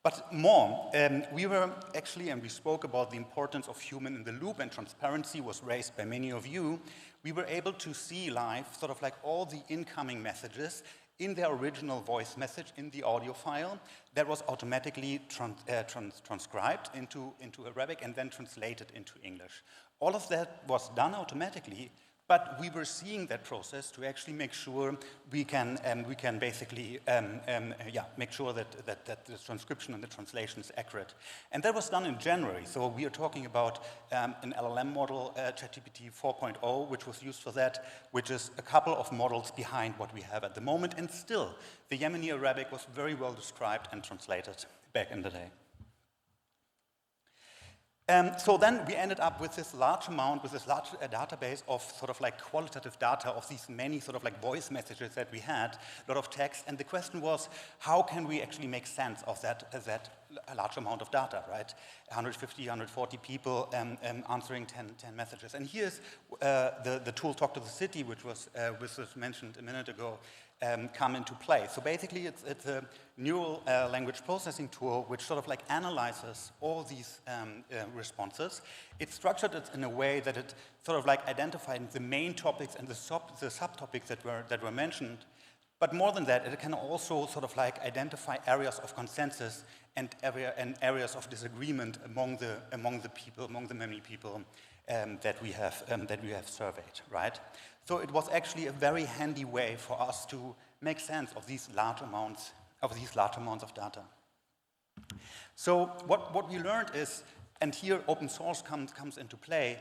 S8: But more, we were actually, and we spoke about the importance of human in the loop, and transparency was raised by many of you. We were able to see live sort of like all the incoming messages in their original voice message in the audio file that was automatically transcribed into Arabic and then translated into English. All of that was done automatically, but we were seeing that process to actually make sure we can basically make sure that the transcription and the translation is accurate. And that was done in January. So we are talking about an LLM model, ChatGPT 4.0, which was used for that, which is a couple of models behind what we have at the moment. And still, the Yemeni Arabic was very well described and translated back in the day. So then we ended up with this large database of sort of like qualitative data of these many sort of like voice messages that we had, a lot of text, and the question was, how can we actually make sense of that large amount of data, right? 150, 140 people answering 10 messages. And here's the tool Talk to the City, which was mentioned a minute ago, come into play. So basically it's a neural language processing tool which sort of like analyzes all these responses. It's structured it in a way that it sort of like identified the main topics and the subtopics that were mentioned. But more than that, it can also sort of like identify areas of consensus and areas of disagreement among the people, among the many people that we have surveyed, right? So it was actually a very handy way for us to make sense of these large amounts of data. So what we learned is, and here open source comes into play,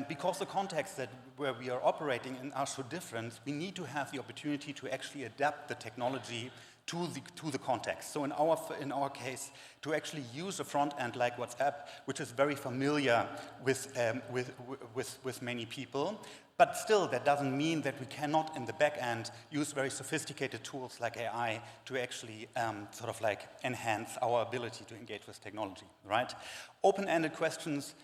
S8: because the context where we are operating in are so different, we need to have the opportunity to actually adapt the technology to the context. So in our case, to actually use a front end like WhatsApp, which is very familiar with many people, but still that doesn't mean that we cannot in the back end use very sophisticated tools like AI to actually sort of like enhance our ability to engage with technology, right? Open-ended questions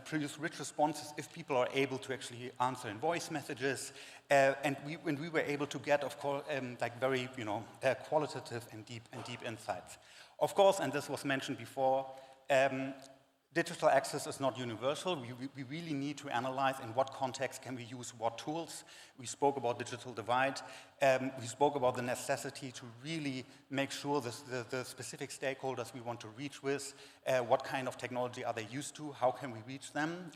S8: produce rich responses if people are able to actually answer in voice messages, and we were able to get, of course, like very qualitative and deep insights. Of course, and this was mentioned before, Digital access is not universal. We really need to analyze in what context can we use what tools. We spoke about digital divide. We spoke about the necessity to really make sure the specific stakeholders we want to reach with, what kind of technology are they used to, how can we reach them.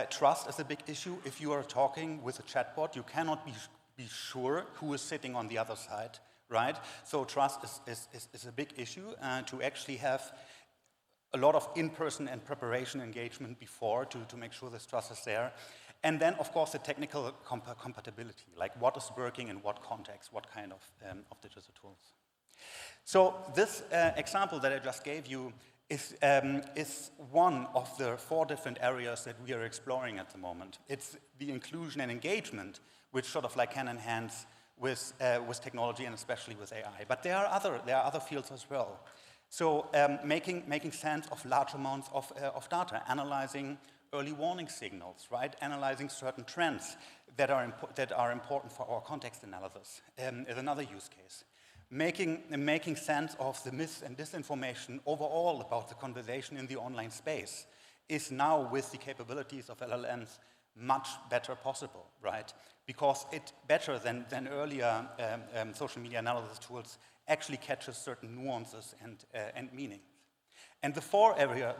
S8: Trust is a big issue. If you are talking with a chatbot, you cannot be sure who is sitting on the other side, right? So trust is a big issue to actually have a lot of in-person and preparation engagement before to make sure this trust is there. And then, of course, the technical compatibility, like what is working in what context, what kind of digital tools. So this example that I just gave you is one of the 4 different areas that we are exploring at the moment. It's the inclusion and engagement, which sort of like can enhance with technology and especially with AI. But there are other fields as well. So making sense of large amounts of data, analyzing early warning signals, right? Analyzing certain trends that are important for our context analysis is another use case. Making sense of the myths and disinformation overall about the conversation in the online space is now, with the capabilities of LLMs, much better possible, right? Because it, better than earlier social media analysis tools, actually catches certain nuances and meaning. And the fourth area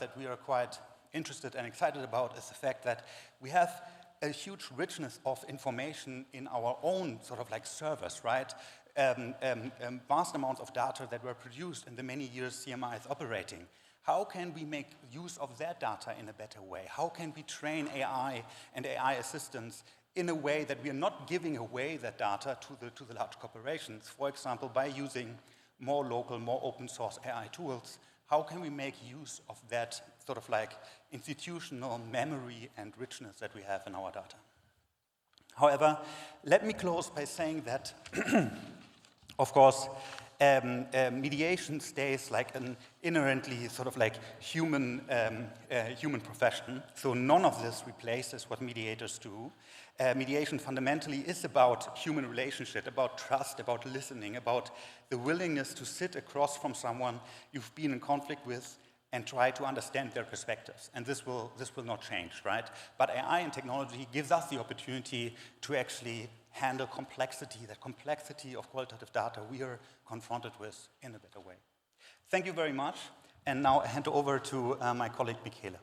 S8: that we are quite interested and excited about is the fact that we have a huge richness of information in our own sort of like servers, right? Vast amounts of data that were produced in the many years CMI is operating. How can we make use of that data in a better way? How can we train AI and AI assistants in a way that we are not giving away that data to the large corporations? For example, by using more local, more open source AI tools, how can we make use of that sort of like institutional memory and richness that we have in our data? However, let me close by saying that, of course, mediation stays like an inherently sort of like human profession. So none of this replaces what mediators do. Mediation fundamentally is about human relationship, about trust, about listening, about the willingness to sit across from someone you've been in conflict with and try to understand their perspectives. And this will not change, right? But AI and technology gives us the opportunity to actually handle complexity, that complexity of qualitative data we are confronted with in a better way. Thank you very much. And now I hand over to my colleague, Michele.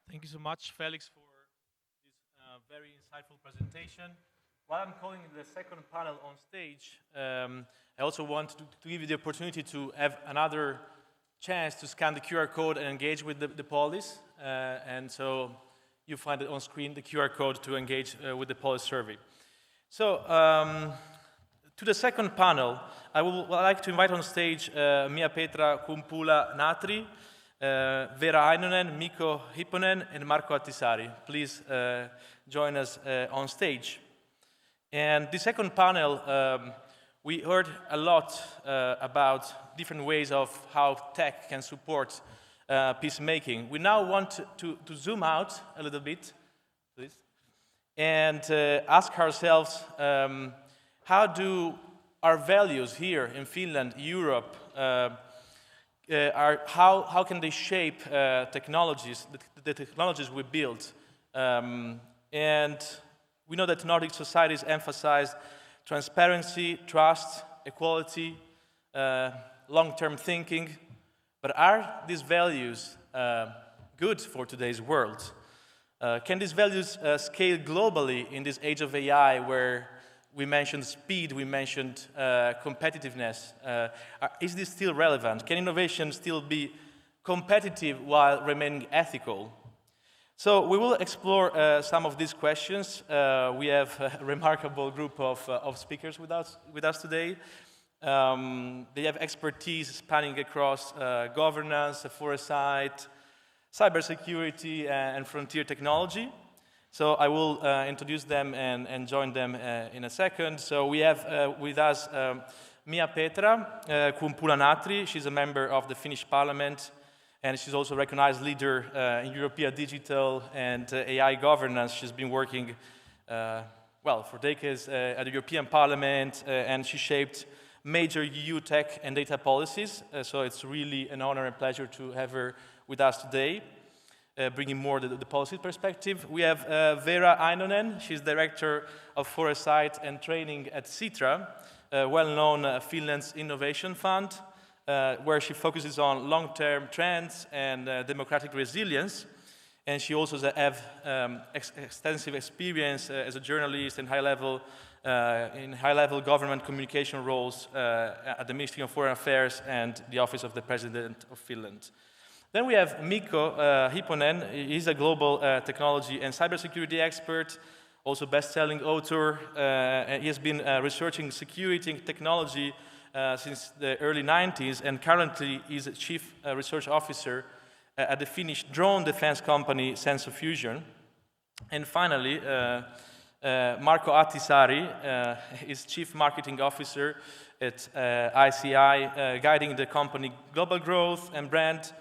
S9: Thank you so much, Felix, for this very insightful presentation. While I'm calling the second panel on stage, I also want to give you the opportunity to have another chance to scan the QR code and engage with the polis. And so you find it on screen, the QR code to engage with the polis survey. So to the second panel, I would like to invite on stage Mia Petra Kumpula-Natri, Vera Heinonen, Mikko Hipponen, and Martti Ahtisaari. Please join us on stage. And the second panel, we heard a lot about different ways of how tech can support peacemaking. We now want to zoom out a little bit, please, and ask ourselves, how do our values here in Finland, Europe, how can they shape technologies, the technologies we build? And we know that Nordic societies emphasize transparency, trust, equality, long-term thinking. But are these values good for today's world? Can these values scale globally in this age of AI where we mentioned speed, we mentioned competitiveness? Is this still relevant? Can innovation still be competitive while remaining ethical? So we will explore some of these questions. We have a remarkable group of speakers with us today. They have expertise spanning across governance, foresight, cybersecurity, and frontier technology. So I will introduce them and join them in a second. So we have with us Mia Petra Kumpula-Natri. She's a member of the Finnish Parliament, and she's also a recognized leader in European digital and AI governance. She's been working well, for decades at the European Parliament, and she shaped major EU tech and data policies. So it's really an honor and pleasure to have her with us today, bringing more the policy perspective. We have Vera Ainonen. She's Director of Foresight and Training at Sitra, a well-known Finland's innovation fund, where she focuses on long-term trends and democratic resilience. And she also has extensive experience as a journalist and in high-level government communication roles at the Ministry of Foreign Affairs and the Office of the President of Finland. Then we have Mikko Hipponen. He's a global technology and cybersecurity expert, also best-selling author. He has been researching security and technology since the early 90s, and currently is a chief research officer at the Finnish drone defense company Sense of Fusion. And finally, Martti Ahtisaari is Chief Marketing Officer at ICI, guiding the company global growth and brand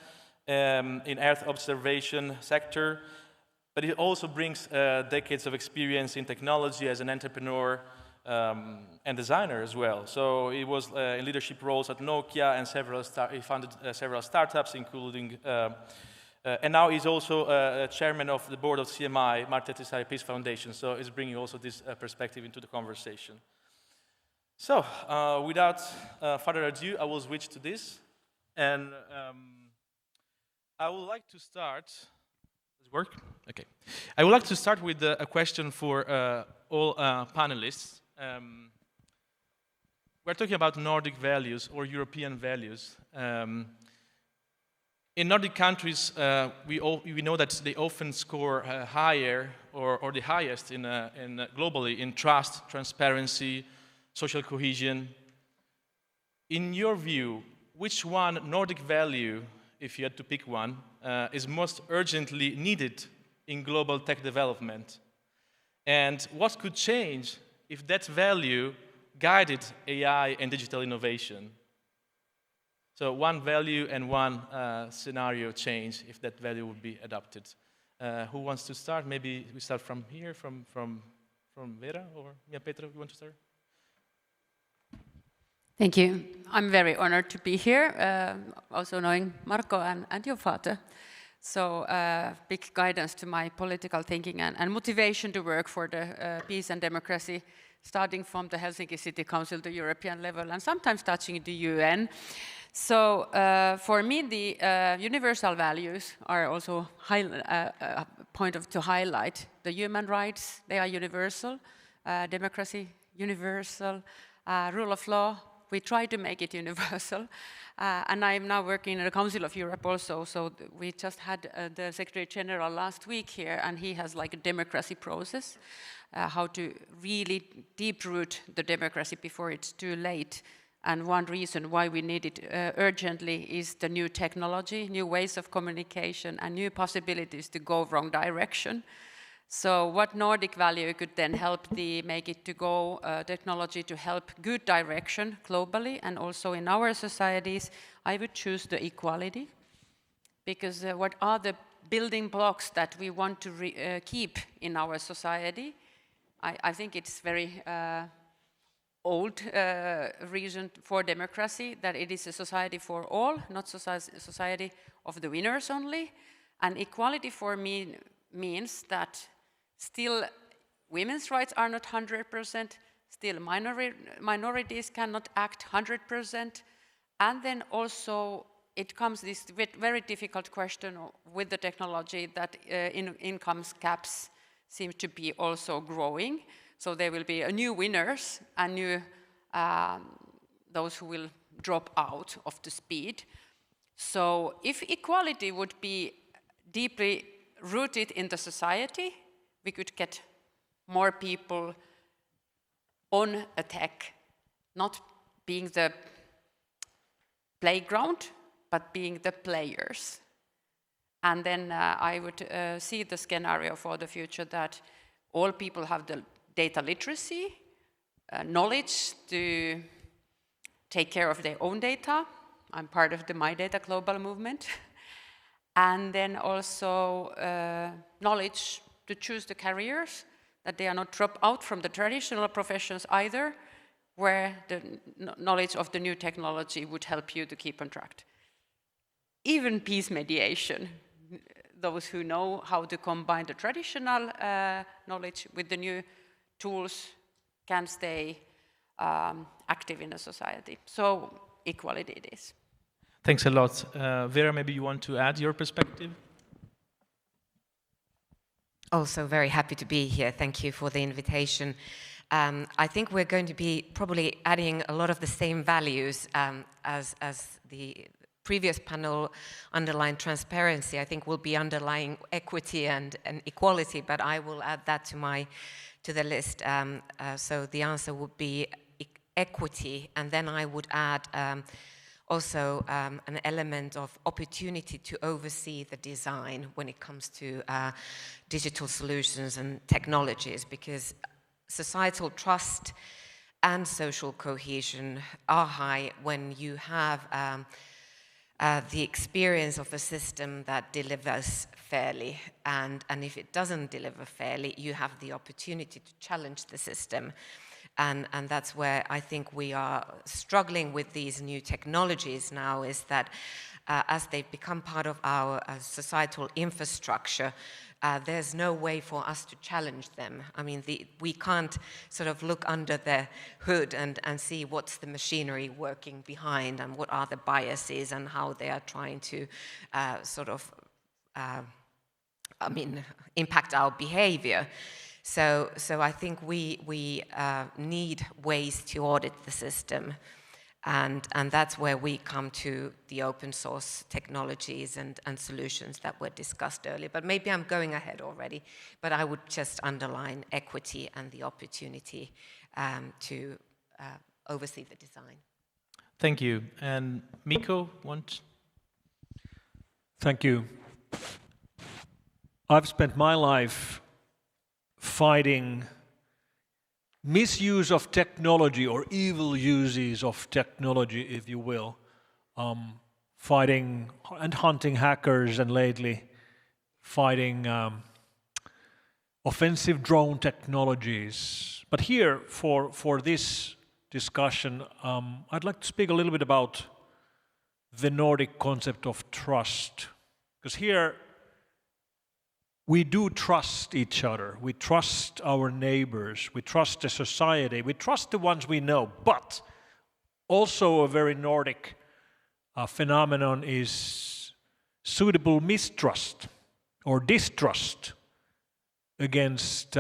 S9: in Earth observation sector. But he also brings decades of experience in technology as an entrepreneur and designer as well. So he was in leadership roles at Nokia, and he founded several startups, including, and now he's also chairman of the board of CMI, Martti Ahtisaari Peace Foundation. So he's bringing also this perspective into the conversation. So without further ado, I will switch to this, and I would like to start. Does it work? Okay. I would like to start with a question for all panelists. We're talking about Nordic values or European values. In Nordic countries, we know that they often score higher or the highest globally in trust, transparency, social cohesion. In your view, which one Nordic value, if you had to pick one, is most urgently needed in global tech development? And what could change if that value guided AI and digital innovation? So one value and one scenario change if that value would be adopted. Who wants to start? Maybe we start from here, from Vera, or Petra, you want to start?
S10: Thank you. I'm very honored to be here, also knowing Marco and your father. So big guidance to my political thinking and motivation to work for the peace and democracy, starting from the Helsinki City Council to European level and sometimes touching the UN. So for me, the universal values are also a point to highlight. The human rights, they are universal. Democracy, universal. Rule of law, we try to make it universal. And I'm now working in the Council of Europe also, so we just had the Secretary General last week here, and he has like a democracy process, how to really deep-root the democracy before it's too late. And one reason why we need it urgently is the new technology, new ways of communication, and new possibilities to go wrong direction. So what Nordic value could then help make it to go, technology to help good direction globally and also in our societies? I would choose the equality, because what are the building blocks that we want to keep in our society? I think it's very old reason for democracy, that it is a society for all, not society of the winners only. And equality for me means that still women's rights are not 100%, still minorities cannot act 100%, and then also it comes this very difficult question with the technology that income caps seem to be also growing. So there will be new winners and new those who will drop out of the speed. So if equality would be deeply rooted in the society, we could get more people on a tech, not being the playground, but being the players. And then I would see the scenario for the future that all people have the data literacy, knowledge to take care of their own data. I'm part of the My Data Global movement. And then also knowledge to choose the careers, that they are not dropped out from the traditional professions either, where the knowledge of the new technology would help you to keep on track. Even peace mediation, those who know how to combine the traditional knowledge with the new tools can stay active in a society. So equality it is.
S9: Thanks a lot. Vera, maybe you want to add your perspective?
S11: Also very happy to be here. Thank you for the invitation. I think we're going to be probably adding a lot of the same values as the previous panel underlined transparency. I think we'll be underlying equity and equality, but I will add that to the list. So the answer would be equity, and then I would add also an element of opportunity to oversee the design when it comes to digital solutions and technologies, because societal trust and social cohesion are high when you have the experience of a system that delivers fairly, and if it doesn't deliver fairly, you have the opportunity to challenge the system. And that's where I think we are struggling with these new technologies now, is that as they become part of our societal infrastructure, there's no way for us to challenge them. I mean, we can't sort of look under the hood and see what's the machinery working behind and what are the biases and how they are trying to impact our behavior. So I think we need ways to audit the system, and that's where we come to the open source technologies and solutions that were discussed earlier. But maybe I'm going ahead already, but I would just underline equity and the opportunity to oversee the design.
S9: Thank you. And Mikko,
S12: Thank you. I've spent my life fighting misuse of technology, or evil uses of technology, if you will, fighting and hunting hackers, and lately fighting offensive drone technologies. But here, for this discussion, I'd like to speak a little bit about the Nordic concept of trust, because here we do trust each other, we trust our neighbors, we trust the society, we trust the ones we know, but also a very Nordic phenomenon is suitable mistrust or distrust against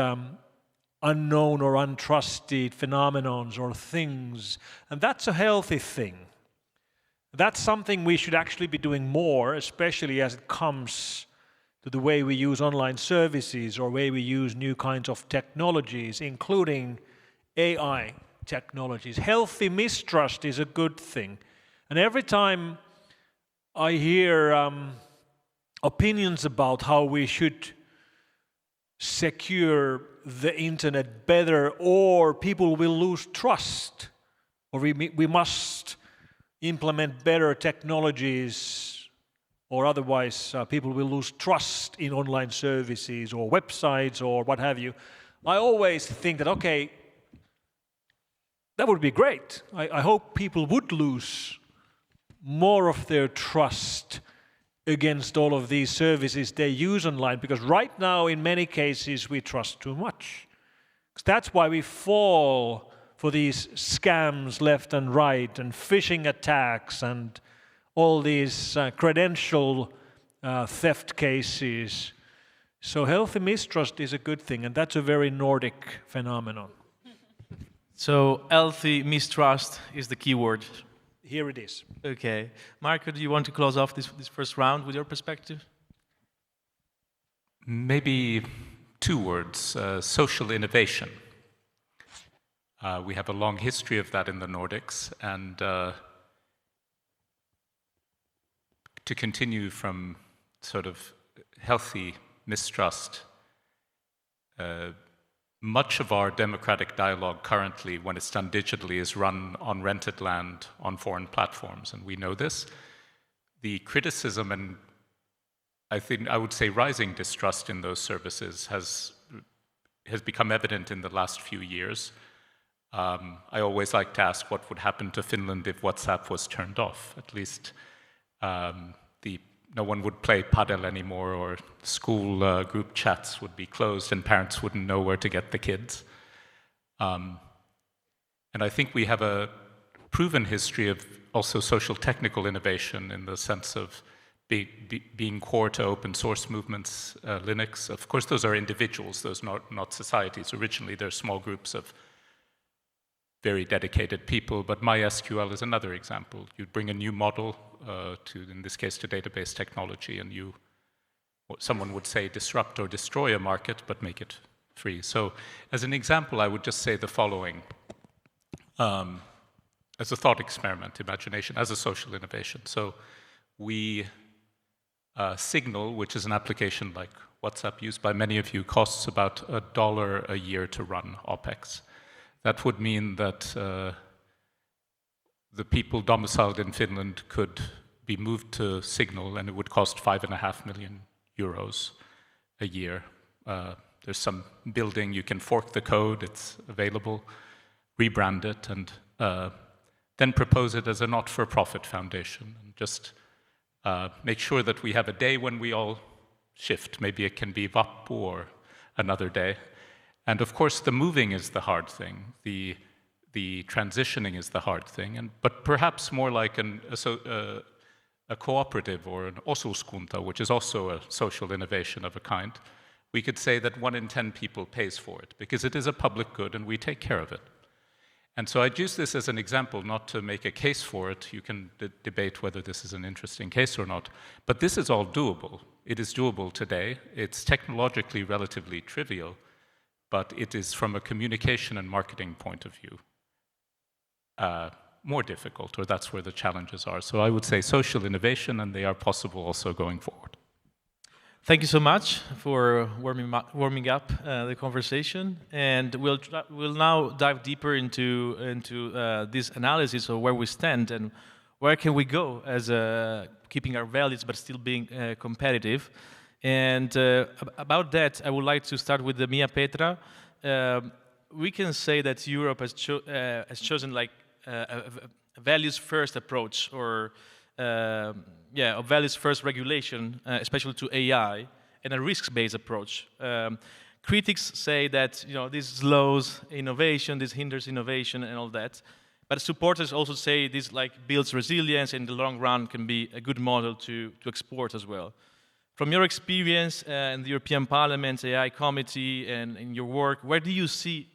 S12: unknown or untrusted phenomenons or things, and that's a healthy thing. That's something we should actually be doing more, especially as it comes to the way we use online services or way we use new kinds of technologies, including AI technologies. Healthy mistrust is a good thing. And every time I hear opinions about how we should secure the internet better, or people will lose trust, or we must implement better technologies, or otherwise people will lose trust in online services or websites or what have you, I always think that, okay, that would be great. I hope people would lose more of their trust against all of these services they use online, because right now in many cases we trust too much. That's why we fall for these scams left and right, and phishing attacks, and all these credential theft cases. So healthy mistrust is a good thing, and that's a very Nordic phenomenon.
S9: So healthy mistrust is the key word.
S12: Here it is.
S9: Okay. Marco, do you want to close off this first round with your perspective?
S13: Maybe two words, social innovation. We have a long history of that in the Nordics, and to continue from sort of healthy mistrust, much of our democratic dialogue currently, when it's done digitally, is run on rented land on foreign platforms, and we know this. The criticism and I would say rising distrust in those services has has become evident in the last few years. I always like to ask what would happen to Finland if WhatsApp was turned off. At least no one would play padel anymore, or school group chats would be closed and parents wouldn't know where to get the kids. And I think we have a proven history of also social technical innovation in the sense of being core to open source movements, Linux. Of course, those are individuals, those not societies. Originally, they're small groups of very dedicated people, but MySQL is another example. You bring a new model in this case, to database technology, and someone would say disrupt or destroy a market, but make it free. So as an example, I would just say the following. As a thought experiment, imagination, as a social innovation. So we Signal, which is an application like WhatsApp used by many of you, costs about $1 a year to run OPEX. That would mean that the people domiciled in Finland could be moved to Signal, and it would cost 5.5 million euros a year. There's some building, you can fork the code, it's available, rebrand it, and then propose it as a not-for-profit foundation. And just make sure that we have a day when we all shift. Maybe it can be Vappu or another day. And of course, the moving is the hard thing. The transitioning is the hard thing. But perhaps more like a cooperative or an osuuskunta, which is also a social innovation of a kind. We could say that 1 in 10 people pays for it, because it is a public good and we take care of it. And so I'd use this as an example, not to make a case for it. You can debate whether this is an interesting case or not. But this is all doable. It is doable today. It's technologically relatively trivial, but it is, from a communication and marketing point of view, more difficult, or that's where the challenges are. So I would say social innovation, and they are possible also going forward.
S9: Thank you so much for warming up the conversation, and we'll now dive deeper into this analysis of where we stand and where can we go as keeping our values but still being competitive. And about that, I would like to start with Mia Petra. We can say that Europe has chosen like a values-first approach, or a values-first regulation, especially to AI, and a risks-based approach. Critics say that this slows innovation, this hinders innovation, and all that. But supporters also say this builds resilience, and in the long run can be a good model to export as well. From your experience in the European Parliament, AI Committee, and in your work, where do you see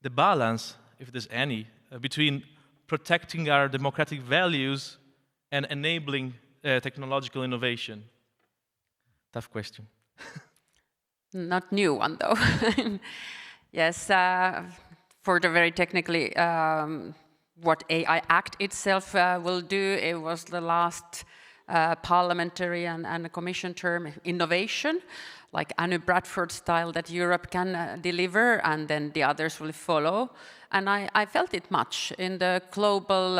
S9: the balance, if there's any, between protecting our democratic values and enabling technological innovation? Tough question.
S10: Not new one, though. Yes, for the very technically, what AI Act itself will do, it was the last parliamentary and commission term, innovation, like Anu Bradford style, that Europe can deliver, and then the others will follow. And I felt it much in the global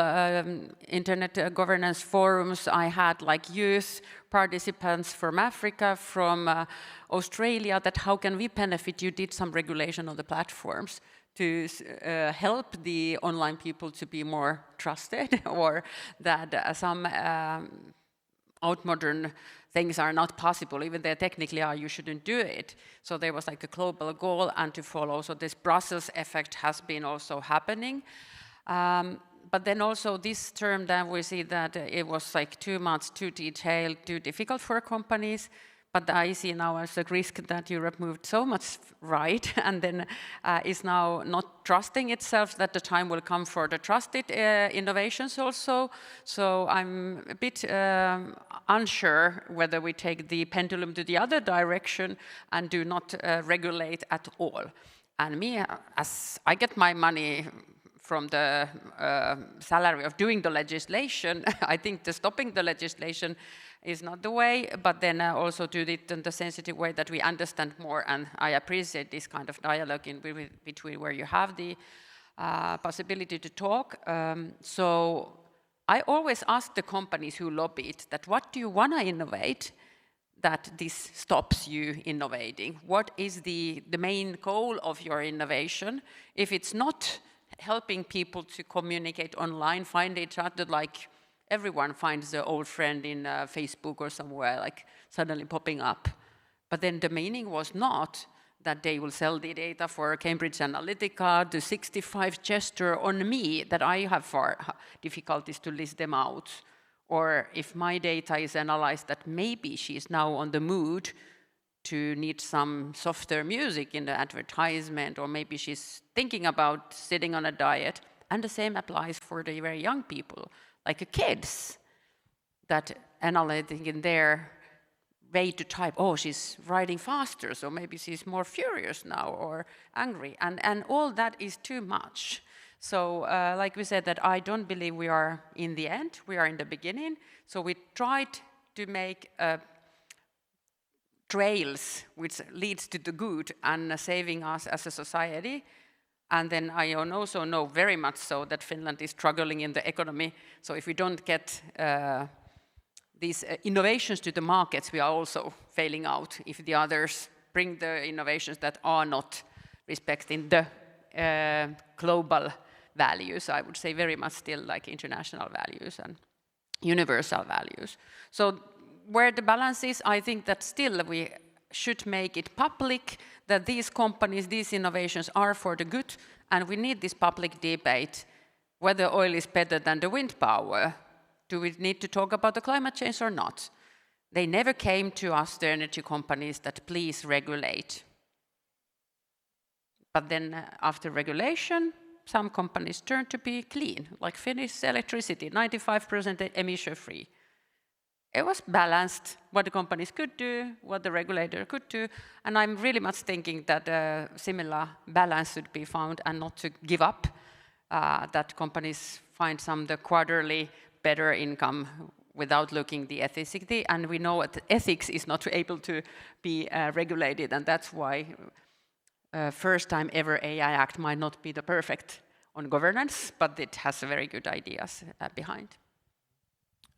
S10: internet governance forums. I had youth participants from Africa, from Australia, that how can we benefit? You did some regulation on the platforms to help the online people to be more trusted, or that some outmodern things are not possible, even though technically you shouldn't do it. So there was a global goal and to follow. So this Brussels effect has been also happening. But then also this term, then we see that it was too much, too detailed, too difficult for companies. But I see now as a risk that Europe moved so much right, and then is now not trusting itself, that the time will come for the trusted innovations also. So I'm a bit unsure whether we take the pendulum to the other direction and do not regulate at all. And me, as I get my money from the salary of doing the legislation, I think the stopping the legislation is not the way, but then also do it in the sensitive way that we understand more, and I appreciate this kind of dialogue in between where you have the possibility to talk. So I always ask the companies who lobby it that what do you want to innovate? that this stops you innovating? What is the main goal of your innovation? If it's not helping people to communicate online, find each other, like everyone finds their old friend in Facebook or somewhere, like suddenly popping up. But then the meaning was not that they will sell the data for Cambridge Analytica, the 65 gesture on me, that I have difficulties to list them out. Or if my data is analyzed, that maybe she's now on the mood to need some softer music in the advertisement, or maybe she's thinking about sitting on a diet. And the same applies for the very young people, like kids, that analyzing in their way to type, oh, she's writing faster, so maybe she's more furious now or angry. And all that is too much. So like we said, that I don't believe we are in the end, we are in the beginning. So we tried to make trails which leads to the good and saving us as a society. And then I also know very much so that Finland is struggling in the economy. So if we don't get these innovations to the markets, we are also failing out if the others bring the innovations that are not respecting the global values. I would say very much still like international values and universal values. So where the balance is, I think that still we should make it public that these companies, these innovations are for the good, and we need this public debate whether oil is better than the wind power. Do we need to talk about the climate change or not? They never came to us, the energy companies, that please regulate. But then after regulation, some companies turned to be clean, like Finnish electricity, 95% emission-free. It was balanced, what the companies could do, what the regulator could do, and I'm really much thinking that a similar balance should be found and not to give up, that companies find some the quarterly better income without looking the ethicity, and we know that ethics is not able to be regulated, and that's why first time ever AI Act might not be the perfect on governance, but it has very good ideas behind.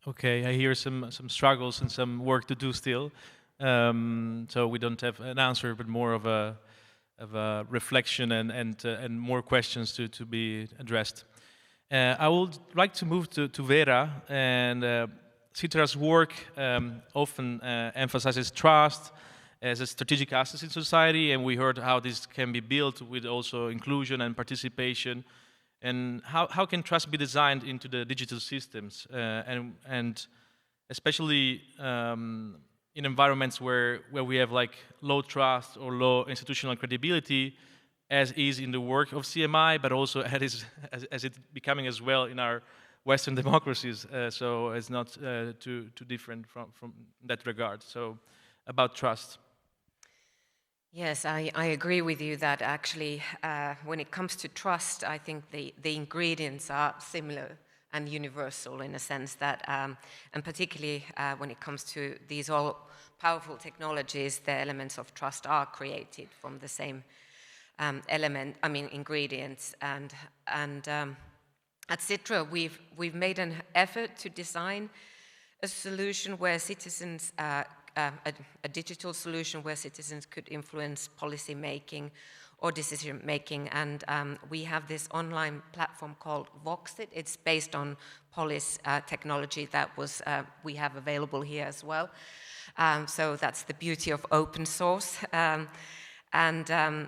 S9: Okay, I hear some struggles and some work to do still. So we don't have an answer, but more of a reflection and more questions to be addressed. I would like to move to Vera, and Citra's work often emphasizes trust as a strategic asset in society, and we heard how this can be built with also inclusion and participation. And how can trust be designed into the digital systems, and especially in environments where we have like low trust or low institutional credibility, as is in the work of CMI, but also as it's becoming as well in our Western democracies. So it's not too different from that regard. So about trust.
S11: Yes, I agree with you that actually when it comes to trust, I think the ingredients are similar and universal in a sense that, and particularly when it comes to these all powerful technologies, the elements of trust are created from the same ingredients. And at Citra, we've made an effort to design a solution where citizens a digital solution where citizens could influence policy making or decision making, and we have this online platform called Voxit. It's based on Polis technology that we have available here as well. So that's the beauty of open source, and the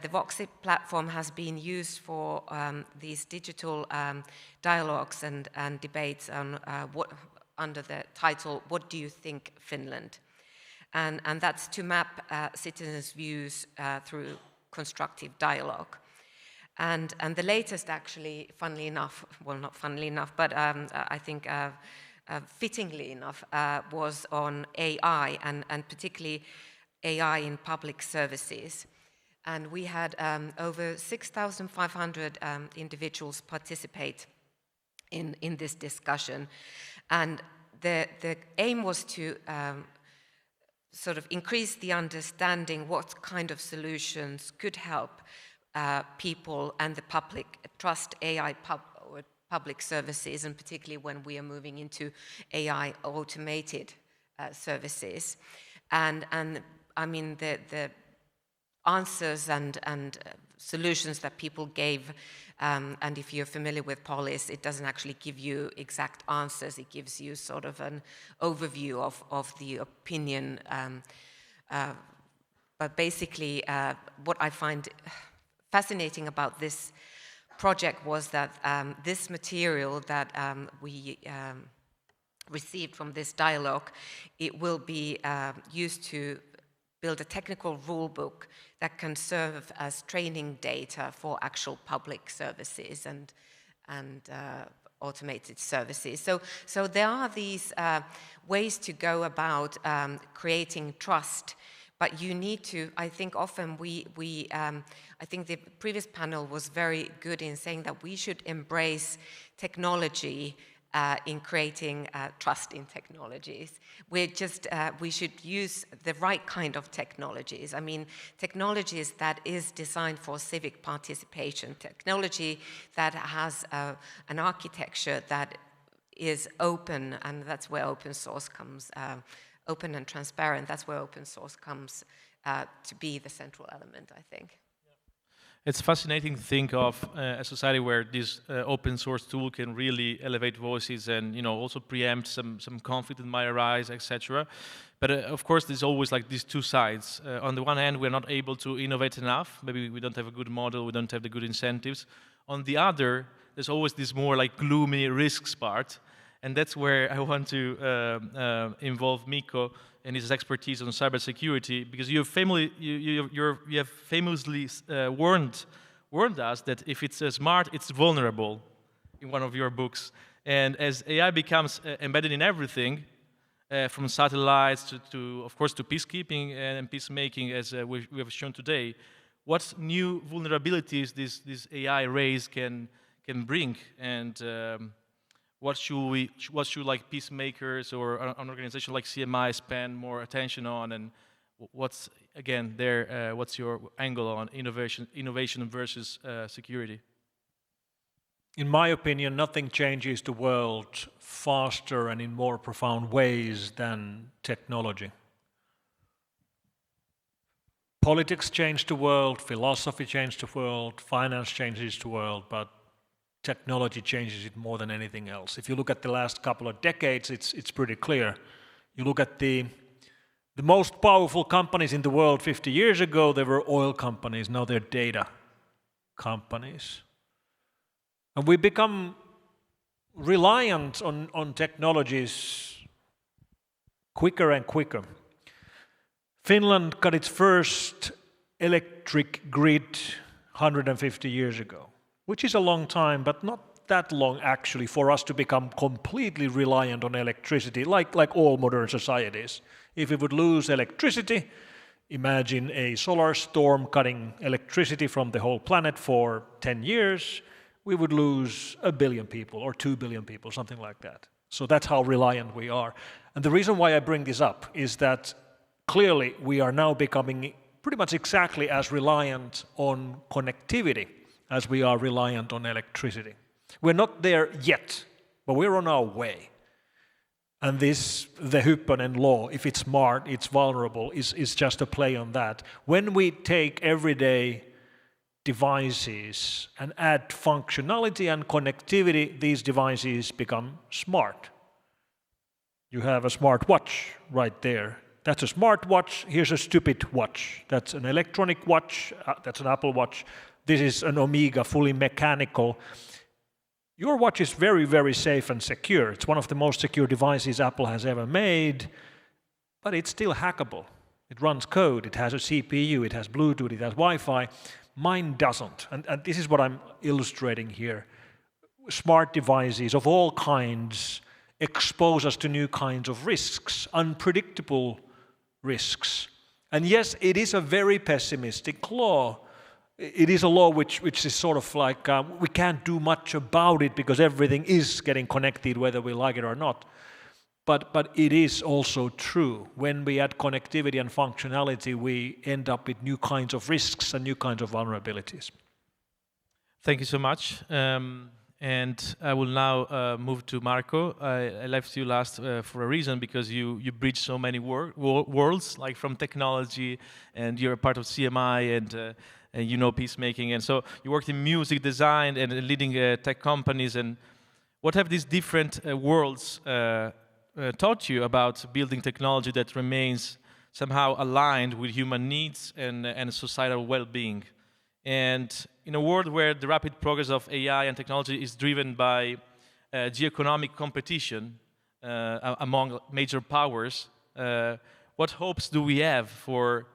S11: Voxit platform has been used for these digital dialogues and debates on under the title, What Do You Think, Finland? And that's to map citizens' views through constructive dialogue. And the latest actually, funnily enough, well not funnily enough, but I think fittingly enough, was on AI and particularly AI in public services. And we had over 6,500 individuals participate in this discussion. And the aim was to sort of increase the understanding what kind of solutions could help people and the public trust AI public services, and particularly when we are moving into AI automated services. And I mean, the answers and solutions that people gave, and if you're familiar with Polis, it doesn't actually give you exact answers, it gives you sort of an overview of the opinion. But basically, what I find fascinating about this project was that this material that we received from this dialogue, it will be used to build a technical rule book that can serve as training data for actual public services and automated services. So there are these ways to go about creating trust. But you need to, I think often I think the previous panel was very good in saying that we should embrace technology in creating trust in technologies. We should use the right kind of technologies. I mean, technologies that is designed for civic participation, technology that has an architecture that is open, and that's where open source comes, open and transparent, that's where open source comes to be the central element, I think.
S9: It's fascinating to think of a society where this open source tool can really elevate voices and, you know, also preempt some conflict that might arise, etc. But of course, there's always like these two sides. On the one hand, we're not able to innovate enough. Maybe we don't have a good model, we don't have the good incentives. On the other, there's always this more like gloomy risks part. And that's where I want to involve Mikko and his expertise on cybersecurity, because you have famously warned us that if it's smart, it's vulnerable in one of your books. And as AI becomes embedded in everything, from satellites to, of course, to peacekeeping and peacemaking, as we have shown today, what new vulnerabilities this AI raise can bring, and what should like peacemakers or an organization like CMI spend more attention on, and what's again there? What's your angle on innovation versus security?
S12: In my opinion, nothing changes the world faster and in more profound ways than technology. Politics change the world, philosophy change the world, finance changes the world, but technology changes it more than anything else. If you look at the last couple of decades, it's pretty clear. You look at the most powerful companies in the world 50 years ago, they were oil companies, now they're data companies. And we become reliant on technologies quicker and quicker. Finland got its first electric grid 150 years ago, which is a long time, but not that long actually for us to become completely reliant on electricity, like all modern societies. If we would lose electricity, imagine a solar storm cutting electricity from the whole planet for 10 years, we would lose 1 billion people or 2 billion people, something like that. So that's how reliant we are. And the reason why I bring this up is that clearly we are now becoming pretty much exactly as reliant on connectivity as we are reliant on electricity. We're not there yet, but we're on our way. And this, the Hyppönen law, if it's smart, it's vulnerable, is just a play on that. When we take everyday devices and add functionality and connectivity, these devices become smart. You have a smart watch right there. That's a smart watch, here's a stupid watch. That's an electronic watch, that's an Apple Watch. This is an Omega, fully mechanical. Your watch is very, very safe and secure. It's one of the most secure devices Apple has ever made, but it's still hackable. It runs code, it has a CPU, it has Bluetooth, it has Wi-Fi. Mine doesn't, and this is what I'm illustrating here. Smart devices of all kinds expose us to new kinds of risks, unpredictable risks. And yes, it is a very pessimistic law. It is a law which is sort of like, we can't do much about it because everything is getting connected whether we like it or not. But it is also true. When we add connectivity and functionality, we end up with new kinds of risks and new kinds of vulnerabilities.
S9: Thank you so much. And And I will now move to Marco. I left you last for a reason, because you bridge so many worlds, like from technology, and you're a part of CMI, and you know peacemaking, and so you worked in music design and leading tech companies. And what have these different worlds taught you about building technology that remains somehow aligned with human needs and societal well-being? And in a world where the rapid progress of AI and technology is driven by geoeconomic competition among major powers, what hopes do we have for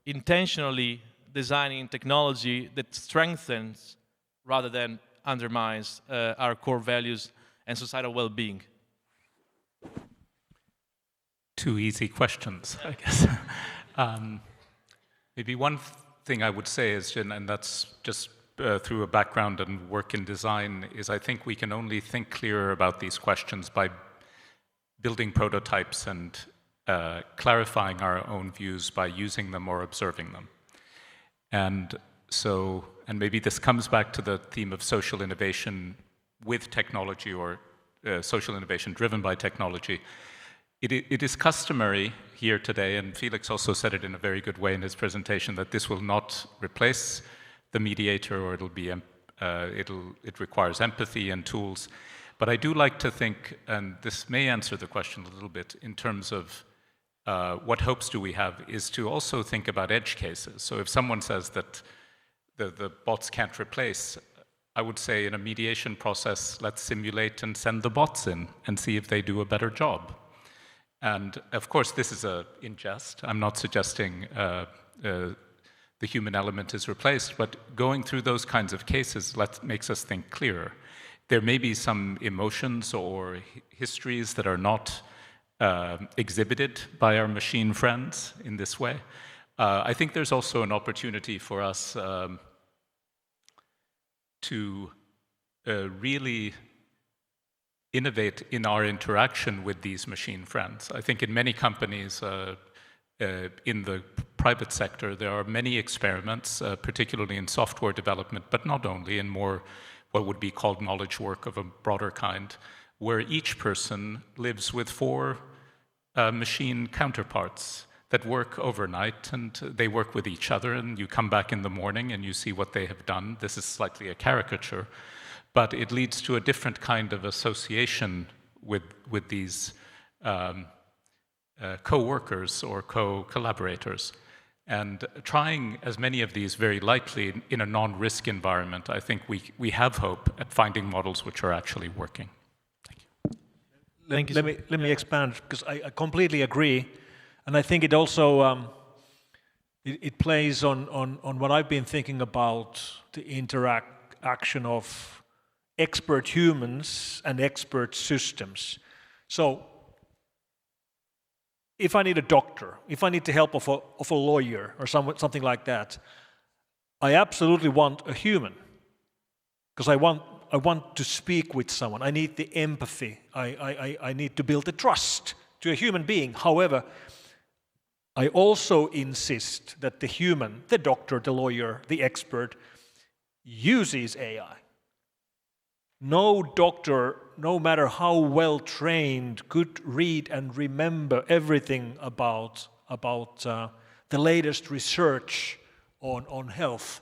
S9: intentionally designing technology that strengthens rather than undermines our core values and societal well-being?
S13: Two easy questions, I guess. Maybe one thing I would say is, and that's just through a background and work in design, is I think we can only think clearer about these questions by building prototypes and clarifying our own views by using them or observing them. And so, and maybe this comes back to the theme of social innovation with technology, or social innovation driven by technology. It is customary here today, and Felix also said it in a very good way in his presentation, that this will not replace the mediator, or it requires empathy and tools. But I do like to think, and this may answer the question a little bit, in terms of what hopes do we have, is to also think about edge cases. So if someone says that the bots can't replace, I would say in a mediation process, let's simulate and send the bots in and see if they do a better job. And of course, this is in jest. I'm not suggesting the human element is replaced, but going through those kinds of cases makes us think clearer. There may be some emotions or histories that are not exhibited by our machine friends in this way. I think there's also an opportunity for us to really innovate in our interaction with these machine friends. I think in many companies, in the private sector, there are many experiments, particularly in software development, but not only, in more what would be called knowledge work of a broader kind, where each person lives with 4 machine counterparts that work overnight, and they work with each other, and you come back in the morning and you see what they have done. This is slightly a caricature, but it leads to a different kind of association with these co-workers or co-collaborators. And trying as many of these very lightly in a non-risk environment, I think we have hope at finding models which are actually working. Thank you.
S12: Let me expand, because I completely agree, and I think it also it plays on what I've been thinking about, the interaction of expert humans and expert systems. So, if I need a doctor, if I need the help of a lawyer or something like that, I absolutely want a human, because I want to speak with someone. I need the empathy. I need to build the trust to a human being. However, I also insist that the human, the doctor, the lawyer, the expert, uses AI. No doctor, no matter how well trained, could read and remember everything about the latest research on health.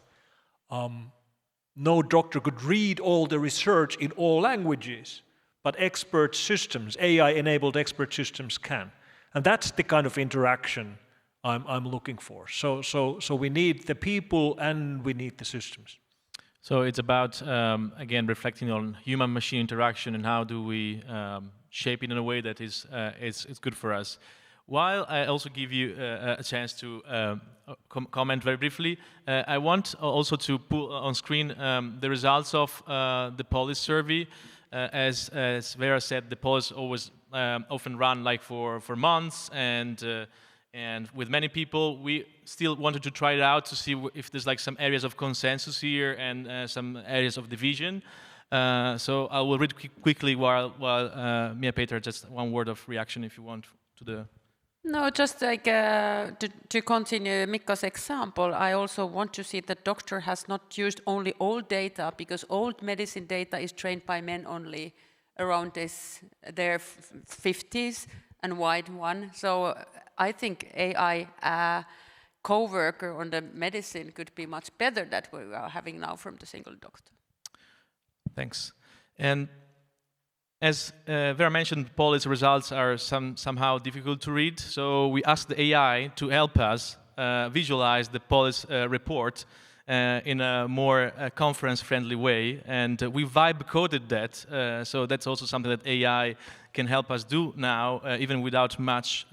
S12: No doctor could read all the research in all languages, but expert systems, AI-enabled expert systems can. And that's the kind of interaction I'm looking for. So we need the people and we need the systems.
S9: So it's about, again, reflecting on human-machine interaction and how do we shape it in a way that is good for us. While I also give you a chance to comment very briefly, I want also to put on screen the results of the Polish survey. As Vera said, the polls always often run like for months, and with many people, we still wanted to try it out to see if there's like some areas of consensus here and some areas of division. So I will read quickly while Mia Peter, just one word of reaction if you want to the...
S10: No, just like to continue Mikko's example, I also want to see that doctor has not used only old data, because old medicine data is trained by men only around their 50s and wide one. So I think AI co-worker on the medicine could be much better than we are having now from the single doctor.
S9: Thanks. And as Vera mentioned, Poli's results are somehow difficult to read, so we asked the AI to help us visualize the Poli's report in a more conference-friendly way, and we vibe-coded that, so that's also something that AI can help us do now, even without much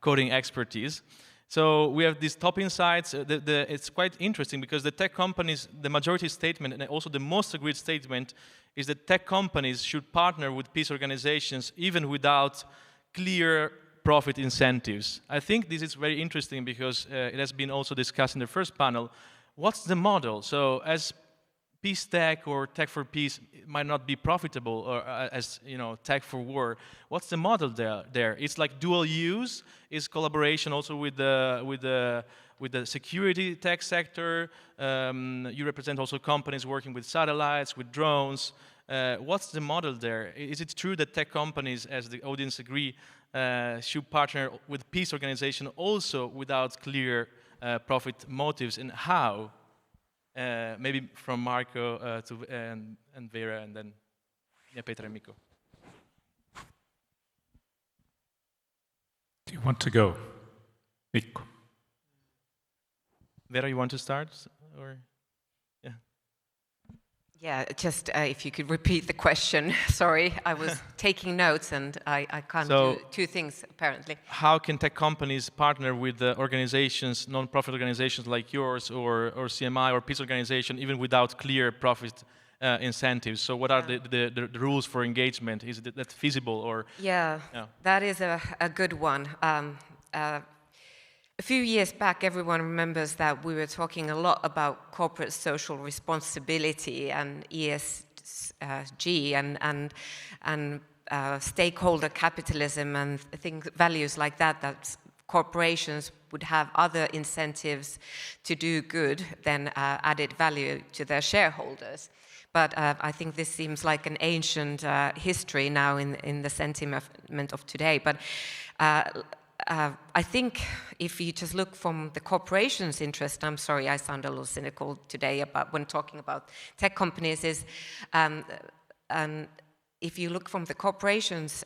S9: coding expertise. So we have these top insights. It's quite interesting because the tech companies, the majority statement and also the most agreed statement is that tech companies should partner with peace organizations even without clear profit incentives. I think this is very interesting because it has been also discussed in the first panel. What's the model? So as peace tech or tech for peace might not be profitable, or as tech for war. What's the model there? It's like dual use. Is collaboration also with the security tech sector? You represent also companies working with satellites, with drones. What's the model there? Is it true that tech companies, as the audience agree, should partner with peace organization also without clear profit motives, and how? Maybe from Marco and Vera, and then Peter and Mikko.
S13: Do you want to go, Mikko?
S9: Vera, you want to start, or?
S11: Yeah, just if you could repeat the question. Sorry, I was taking notes and I can't do two things, apparently.
S9: How can tech companies partner with organizations, non-profit organizations like yours or CMI or peace organization, even without clear profit incentives? So what are the rules for engagement? Is that feasible? Or
S11: that is a good one. A few years back, everyone remembers that we were talking a lot about corporate social responsibility and ESG and stakeholder capitalism and values like that, that corporations would have other incentives to do good than added value to their shareholders. But I think this seems like an ancient history now in the sentiment of today. But I think if you just look from the corporation's interest, I'm sorry, I sound a little cynical today when talking about tech companies, is if you look from the corporation's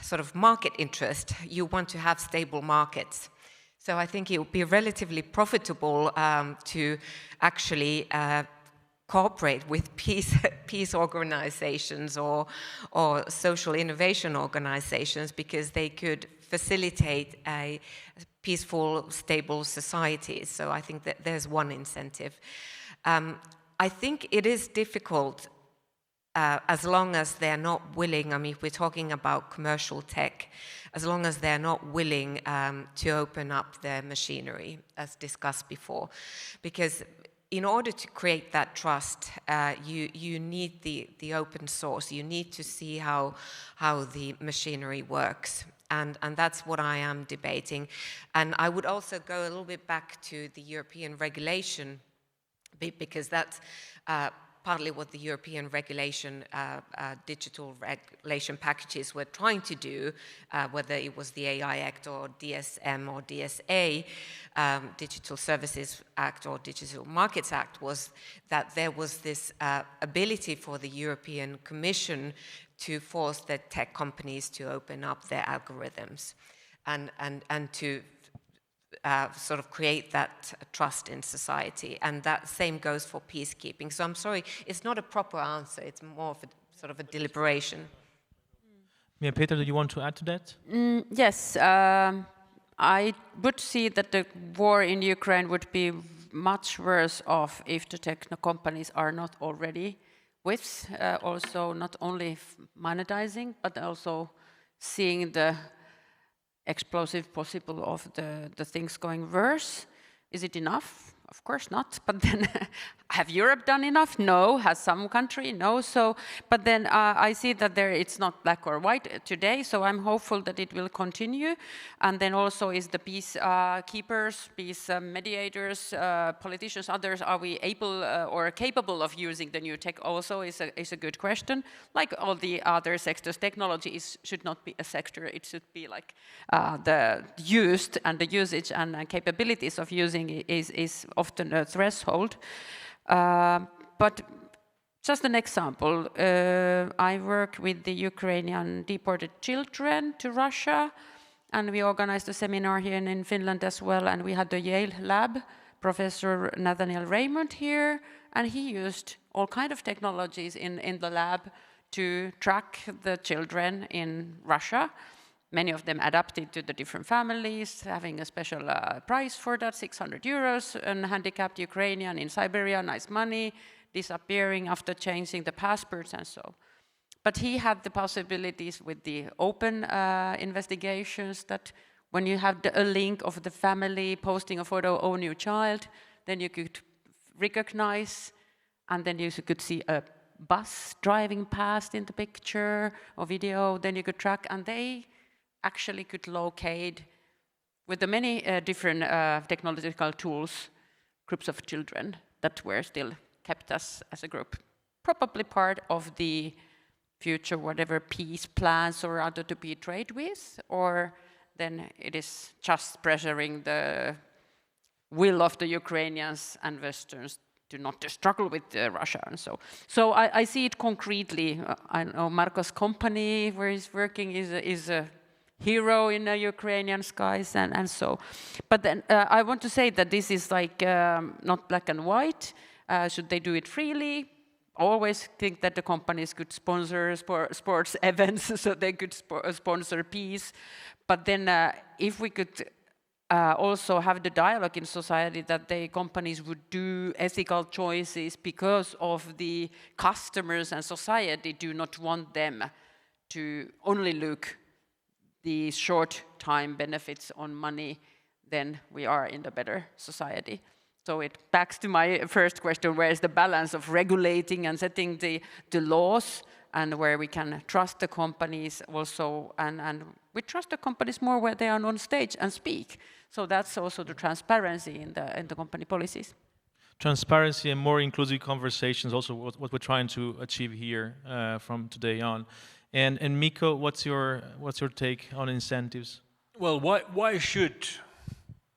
S11: sort of market interest, you want to have stable markets. So I think it would be relatively profitable to actually cooperate with peace organizations or social innovation organizations, because they could facilitate a peaceful, stable society. So I think that there's one incentive. I think it is difficult as long as they're not willing, I mean, if we're talking about commercial tech, as long as they're not willing to open up their machinery, as discussed before. Because in order to create that trust, you need the open source. You need to see how the machinery works. And that's what I am debating. And I would also go a little bit back to the European regulation, because that's partly what the European regulation, digital regulation packages were trying to do, whether it was the AI Act or DSM or DSA, Digital Services Act or Digital Markets Act, was that there was this ability for the European Commission to force the tech companies to open up their algorithms and to sort of create that trust in society. And that same goes for peacekeeping. So I'm sorry, it's not a proper answer. It's more of a sort of a deliberation.
S9: Yeah, Peter, do you want to add to that?
S10: Yes. I would see that the war in Ukraine would be much worse off if the tech companies are not already with, also not only monetizing, but also seeing the explosive possible of the things going worse. Is it enough? of course not. But then, have Europe done enough? No. Has some country? No. So, but then I see that it's not black or white today. So I'm hopeful that it will continue. And then also is the peace keepers, peace mediators, politicians, others. Are we able or capable of using the new tech? Also is a good question. Like all the other sectors, technology should not be a sector. It should be like the used and the usage and capabilities of using is often a threshold. But just an example, I work with the Ukrainian deported children to Russia, and we organized a seminar here in Finland as well, and we had the Yale lab, Professor Nathaniel Raymond here, and he used all kind of technologies in the lab to track the children in Russia. Many of them adapted to the different families, having a special price for that, 600 euros, and handicapped Ukrainian in Siberia, nice money, disappearing after changing the passports and so. But he had the possibilities with the open investigations that when you have a link of the family posting a photo of a new child, then you could recognize, and then you could see a bus driving past in the picture or video, then you could track, and they actually could locate, with the many different technological tools, groups of children that were still kept as a group. Probably part of the future, whatever peace plans or other to be trade with, or then it is just pressuring the will of the Ukrainians and Westerns to not to struggle with Russia and so. So I see it concretely. I know Marco's company where he's working is a hero in the Ukrainian skies and so. But then I want to say that this is like not black and white. Should they do it freely? Always think that the companies could sponsor sports events, so they could sponsor peace. But then if we could also have the dialogue in society that the companies would do ethical choices because of the customers and society do not want them to only look the short-time benefits on money, then we are in the better society. So it backs to my first question, where is the balance of regulating and setting the laws, and where we can trust the companies also, and we trust the companies more where they are on stage and speak. So that's also the transparency in the company policies.
S9: Transparency and more inclusive conversations, also what we're trying to achieve here from today on. And Mikko, what's your take on incentives?
S12: Well, why should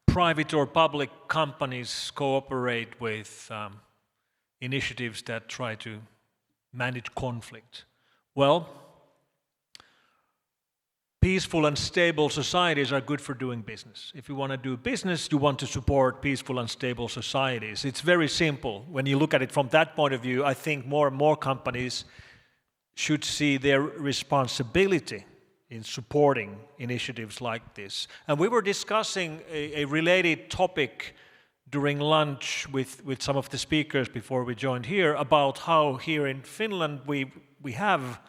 S12: private or public companies cooperate with initiatives that try to manage conflict? Well, peaceful and stable societies are good for doing business. If you want to do business, you want to support peaceful and stable societies. It's very simple. When you look at it from that point of view, I think more and more companies should see their responsibility in supporting initiatives like this. And we were discussing a related topic during lunch with some of the speakers before we joined here about how here in Finland we have,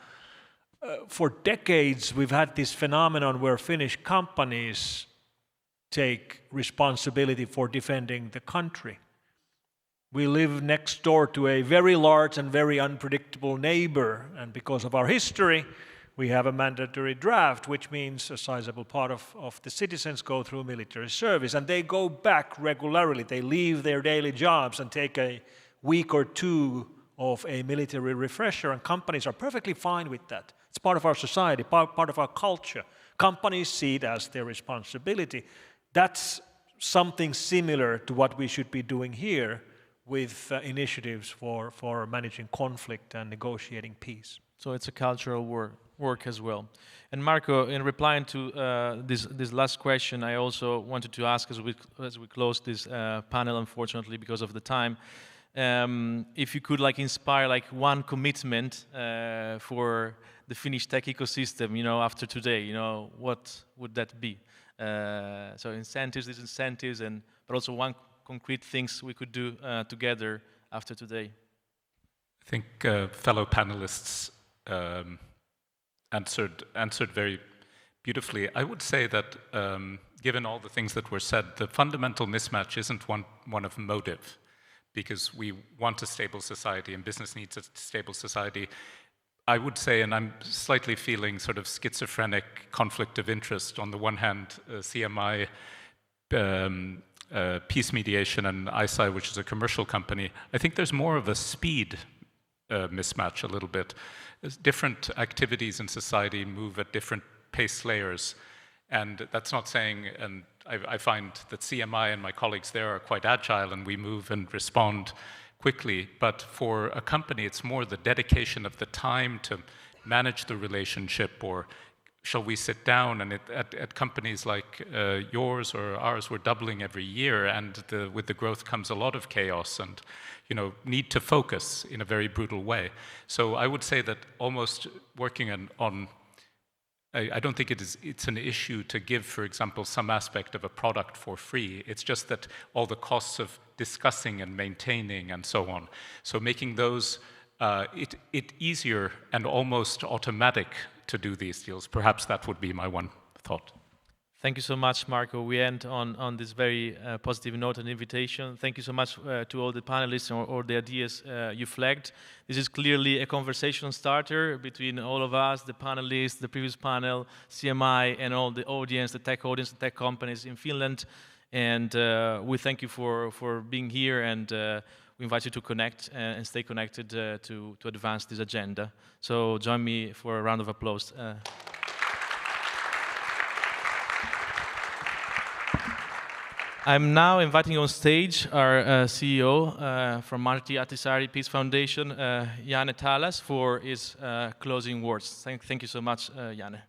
S12: for decades, we've had this phenomenon where Finnish companies take responsibility for defending the country. We live next door to a very large and very unpredictable neighbor, and because of our history, we have a mandatory draft, which means a sizable part of the citizens go through military service, and they go back regularly. They leave their daily jobs and take a week or two of a military refresher, and companies are perfectly fine with that. It's part of our society, part of our culture. Companies see it as their responsibility. That's something similar to what we should be doing here with initiatives for managing conflict and negotiating peace.
S9: So it's a cultural work as well. And Marco, in replying to this last question, I also wanted to ask, as we close this panel, unfortunately, because of the time, if you could inspire one commitment for the Finnish tech ecosystem, after today, what would that be? So incentives, disincentives, but also one concrete things we could do together after today.
S13: I think fellow panelists answered very beautifully. I would say that given all the things that were said, the fundamental mismatch isn't one of motive, because we want a stable society and business needs a stable society. I would say, and I'm slightly feeling sort of schizophrenic conflict of interest. On the one hand, CMI, Peace Mediation, and ISI, which is a commercial company, I think there's more of a speed mismatch a little bit. Different activities in society move at different pace layers. And that's not saying, and I find that CMI and my colleagues there are quite agile and we move and respond quickly, but for a company it's more the dedication of the time to manage the relationship, or shall we sit down, and at companies like yours or ours, we're doubling every year, and with the growth comes a lot of chaos and need to focus in a very brutal way. So I would say that almost working on I don't think it's an issue to give, for example, some aspect of a product for free. It's just that all the costs of discussing and maintaining and so on. So making those it easier and almost automatic to do these deals. Perhaps that would be my one thought.
S9: Thank you so much, Marco. We end on this very positive note and invitation. Thank you so much to all the panelists and all the ideas you flagged. This is clearly a conversation starter between all of us, the panelists, the previous panel, CMI, and all the audience, the tech companies in Finland. And we thank you for being here, and we invite you to connect and stay connected to advance this agenda. So join me for a round of applause. I'm now inviting on stage our CEO from Martti Ahtisaari Peace Foundation, Janne Thalas, for his closing words. Thank you so much, Janne.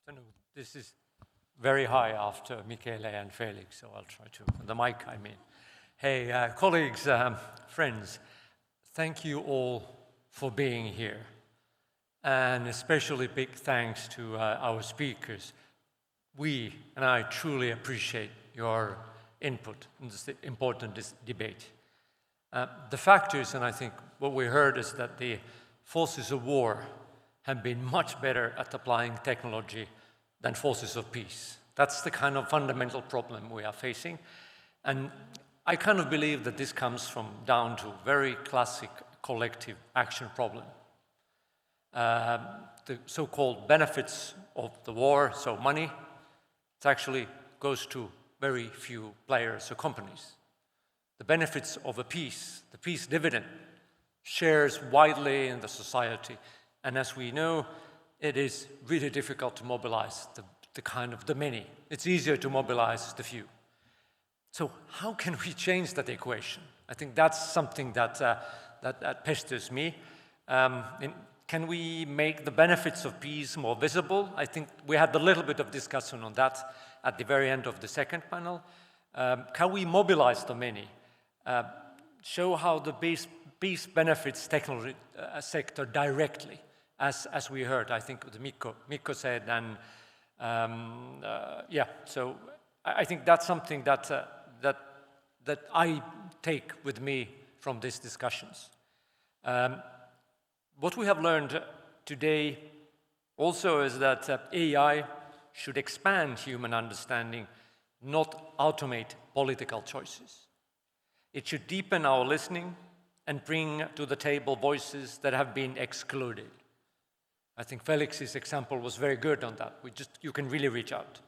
S14: Good afternoon. This is very high after Michele and Felix, so I'll try to, the mic I mean. Hey, colleagues, friends, thank you all for being here. And especially big thanks to our speakers. We, and I truly appreciate your input in this important debate. The fact is, and I think what we heard is that the forces of war have been much better at applying technology than forces of peace. That's the kind of fundamental problem we are facing. And I kind of believe that this comes down to very classic collective action problem. The so-called benefits of the war, so money, it actually goes to very few players or companies. The benefits of a peace, the peace dividend, shares widely in the society. And as we know, it is really difficult to mobilize the many. It's easier to mobilize the few. So how can we change that equation? I think that's something that pesters me. Can we make the benefits of peace more visible? I think we had a little bit of discussion on that at the very end of the second panel. Can we mobilize the many? Show how the peace benefits technology sector directly, as we heard, I think Mikko said, and yeah, so I think that's something that I take with me from these discussions. What we have learned today also is that AI should expand human understanding, not automate political choices. It should deepen our listening and bring to the table voices that have been excluded. I think Felix's example was very good on that. You can really reach out.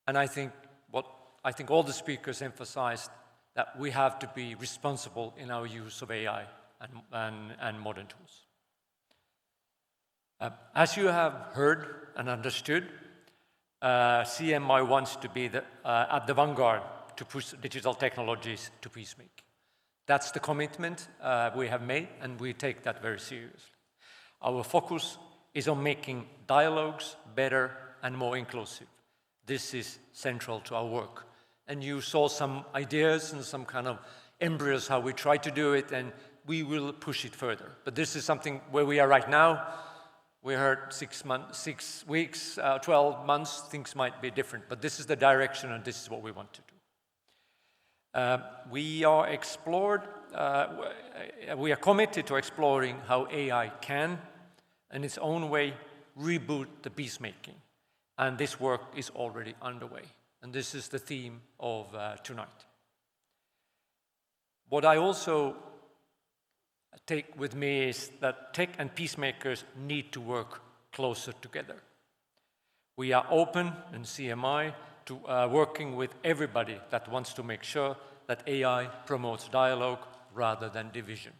S14: And I think all the speakers emphasized that we have to be responsible in our use of AI and modern tools. As you have heard and understood, CMI wants to be at the vanguard to push digital technologies to peacemaking. That's the commitment we have made, and we take that very seriously. Our focus is on making dialogues better and more inclusive. This is central to our work. And you saw some ideas and some kind of embryos how we try to do it, and we will push it further. But this is something where we are right now. We heard 6 weeks, 12 months, things might be different, but this is the direction and this is what we want to do. We are explored we are committed to exploring how AI can, in its own way, reboot the peacemaking. And this work is already underway. And this is the theme of tonight. What I also take with me is that tech and peacemakers need to work closer together. We are open in CMI to working with everybody that wants to make sure that AI promotes dialogue rather than division.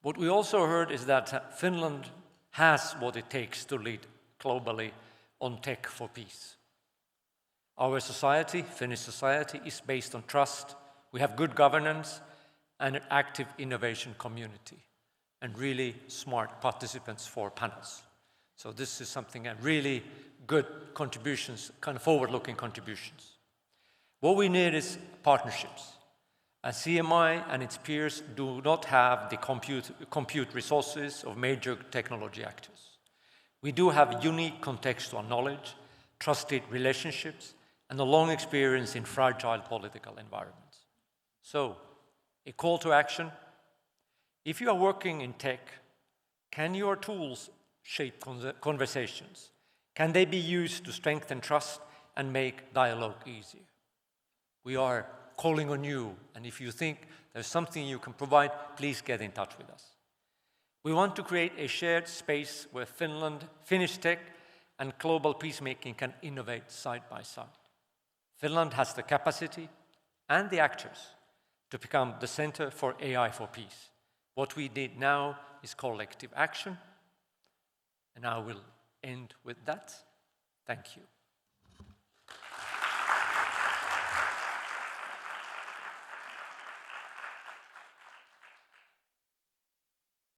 S14: What we also heard is that Finland has what it takes to lead globally on tech for peace. Our society, Finnish society, is based on trust. We have good governance and an active innovation community and really smart participants for panels. So this is something really good contributions, kind of forward-looking contributions. What we need is partnerships. And CMI and its peers do not have the compute resources of major technology actors. We do have unique contextual knowledge, trusted relationships, and a long experience in fragile political environments. So, a call to action. If you are working in tech, can your tools shape conversations? Can they be used to strengthen trust and make dialogue easier? We are calling on you, and if you think there's something you can provide, please get in touch with us. We want to create a shared space where Finnish tech and global peacemaking can innovate side by side. Finland has the capacity and the actors to become the center for AI for peace. What we need now is collective action, and I will end with that. Thank you.